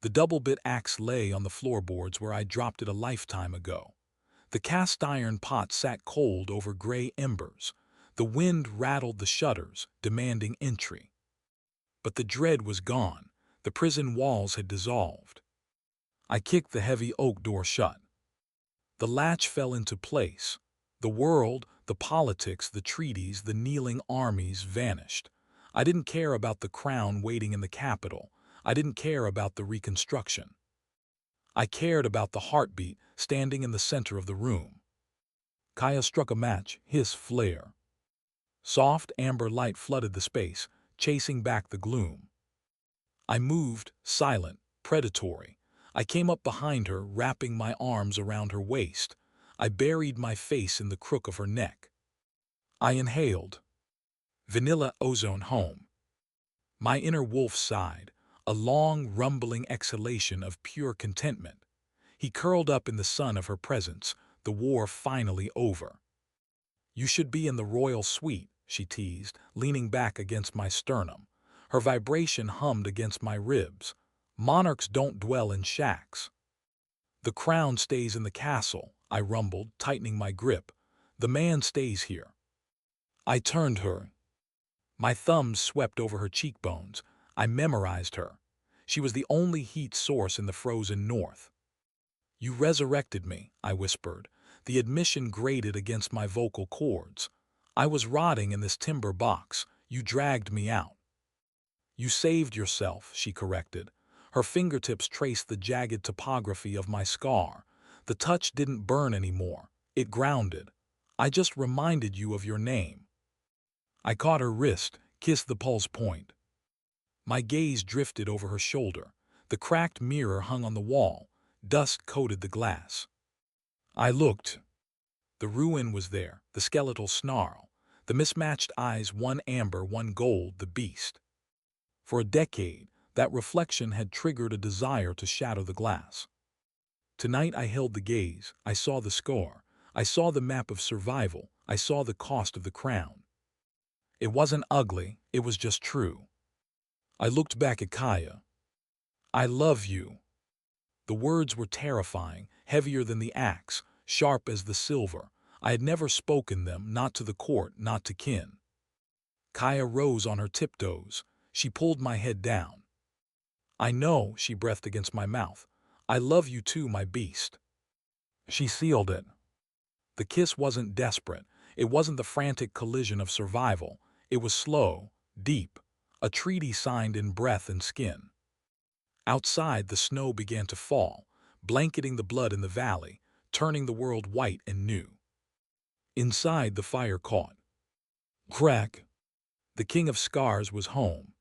The double-bit axe lay on the floorboards where I dropped it a lifetime ago. The cast-iron pot sat cold over gray embers. The wind rattled the shutters, demanding entry. But the dread was gone. The prison walls had dissolved. I kicked the heavy oak door shut. The latch fell into place. The world, the politics, the treaties, the kneeling armies vanished. I didn't care about the crown waiting in the Capitol. I didn't care about the reconstruction. I cared about the heartbeat standing in the center of the room. Kaia struck a match, his flare. Soft amber light flooded the space, chasing back the gloom. I moved, silent, predatory. I came up behind her, wrapping my arms around her waist. I buried my face in the crook of her neck. I inhaled. Vanilla ozone home. My inner wolf sighed, a long, rumbling exhalation of pure contentment. He curled up in the sun of her presence, the war finally over. "You should be in the royal suite," she teased, leaning back against my sternum. Her vibration hummed against my ribs. "Monarchs don't dwell in shacks." "The crown stays in the castle," I rumbled, tightening my grip. "The man stays here." I turned her. My thumbs swept over her cheekbones. I memorized her. She was the only heat source in the frozen north. "You resurrected me," I whispered. The admission grated against my vocal cords. "I was rotting in this timber box. You dragged me out." "You saved yourself," she corrected. Her fingertips traced the jagged topography of my scar. The touch didn't burn anymore. It grounded. "I just reminded you of your name." I caught her wrist, kissed the pulse point. My gaze drifted over her shoulder. The cracked mirror hung on the wall. Dust coated the glass. I looked. The ruin was there, the skeletal snarl. The mismatched eyes, one amber, one gold, the beast. For a decade, that reflection had triggered a desire to shatter the glass. Tonight I held the gaze. I saw the score. I saw the map of survival. I saw the cost of the crown. It wasn't ugly, it was just true. I looked back at Kaia. "I love you." The words were terrifying, heavier than the axe, sharp as the silver. I had never spoken them, not to the court, not to kin. Kaia rose on her tiptoes. She pulled my head down. "I know," she breathed against my mouth. "I love you too, my beast." She sealed it. The kiss wasn't desperate. It wasn't the frantic collision of survival. It was slow, deep, a treaty signed in breath and skin. Outside, the snow began to fall, blanketing the blood in the valley, turning the world white and new. Inside, the fire caught. Crack! The king of scars was home.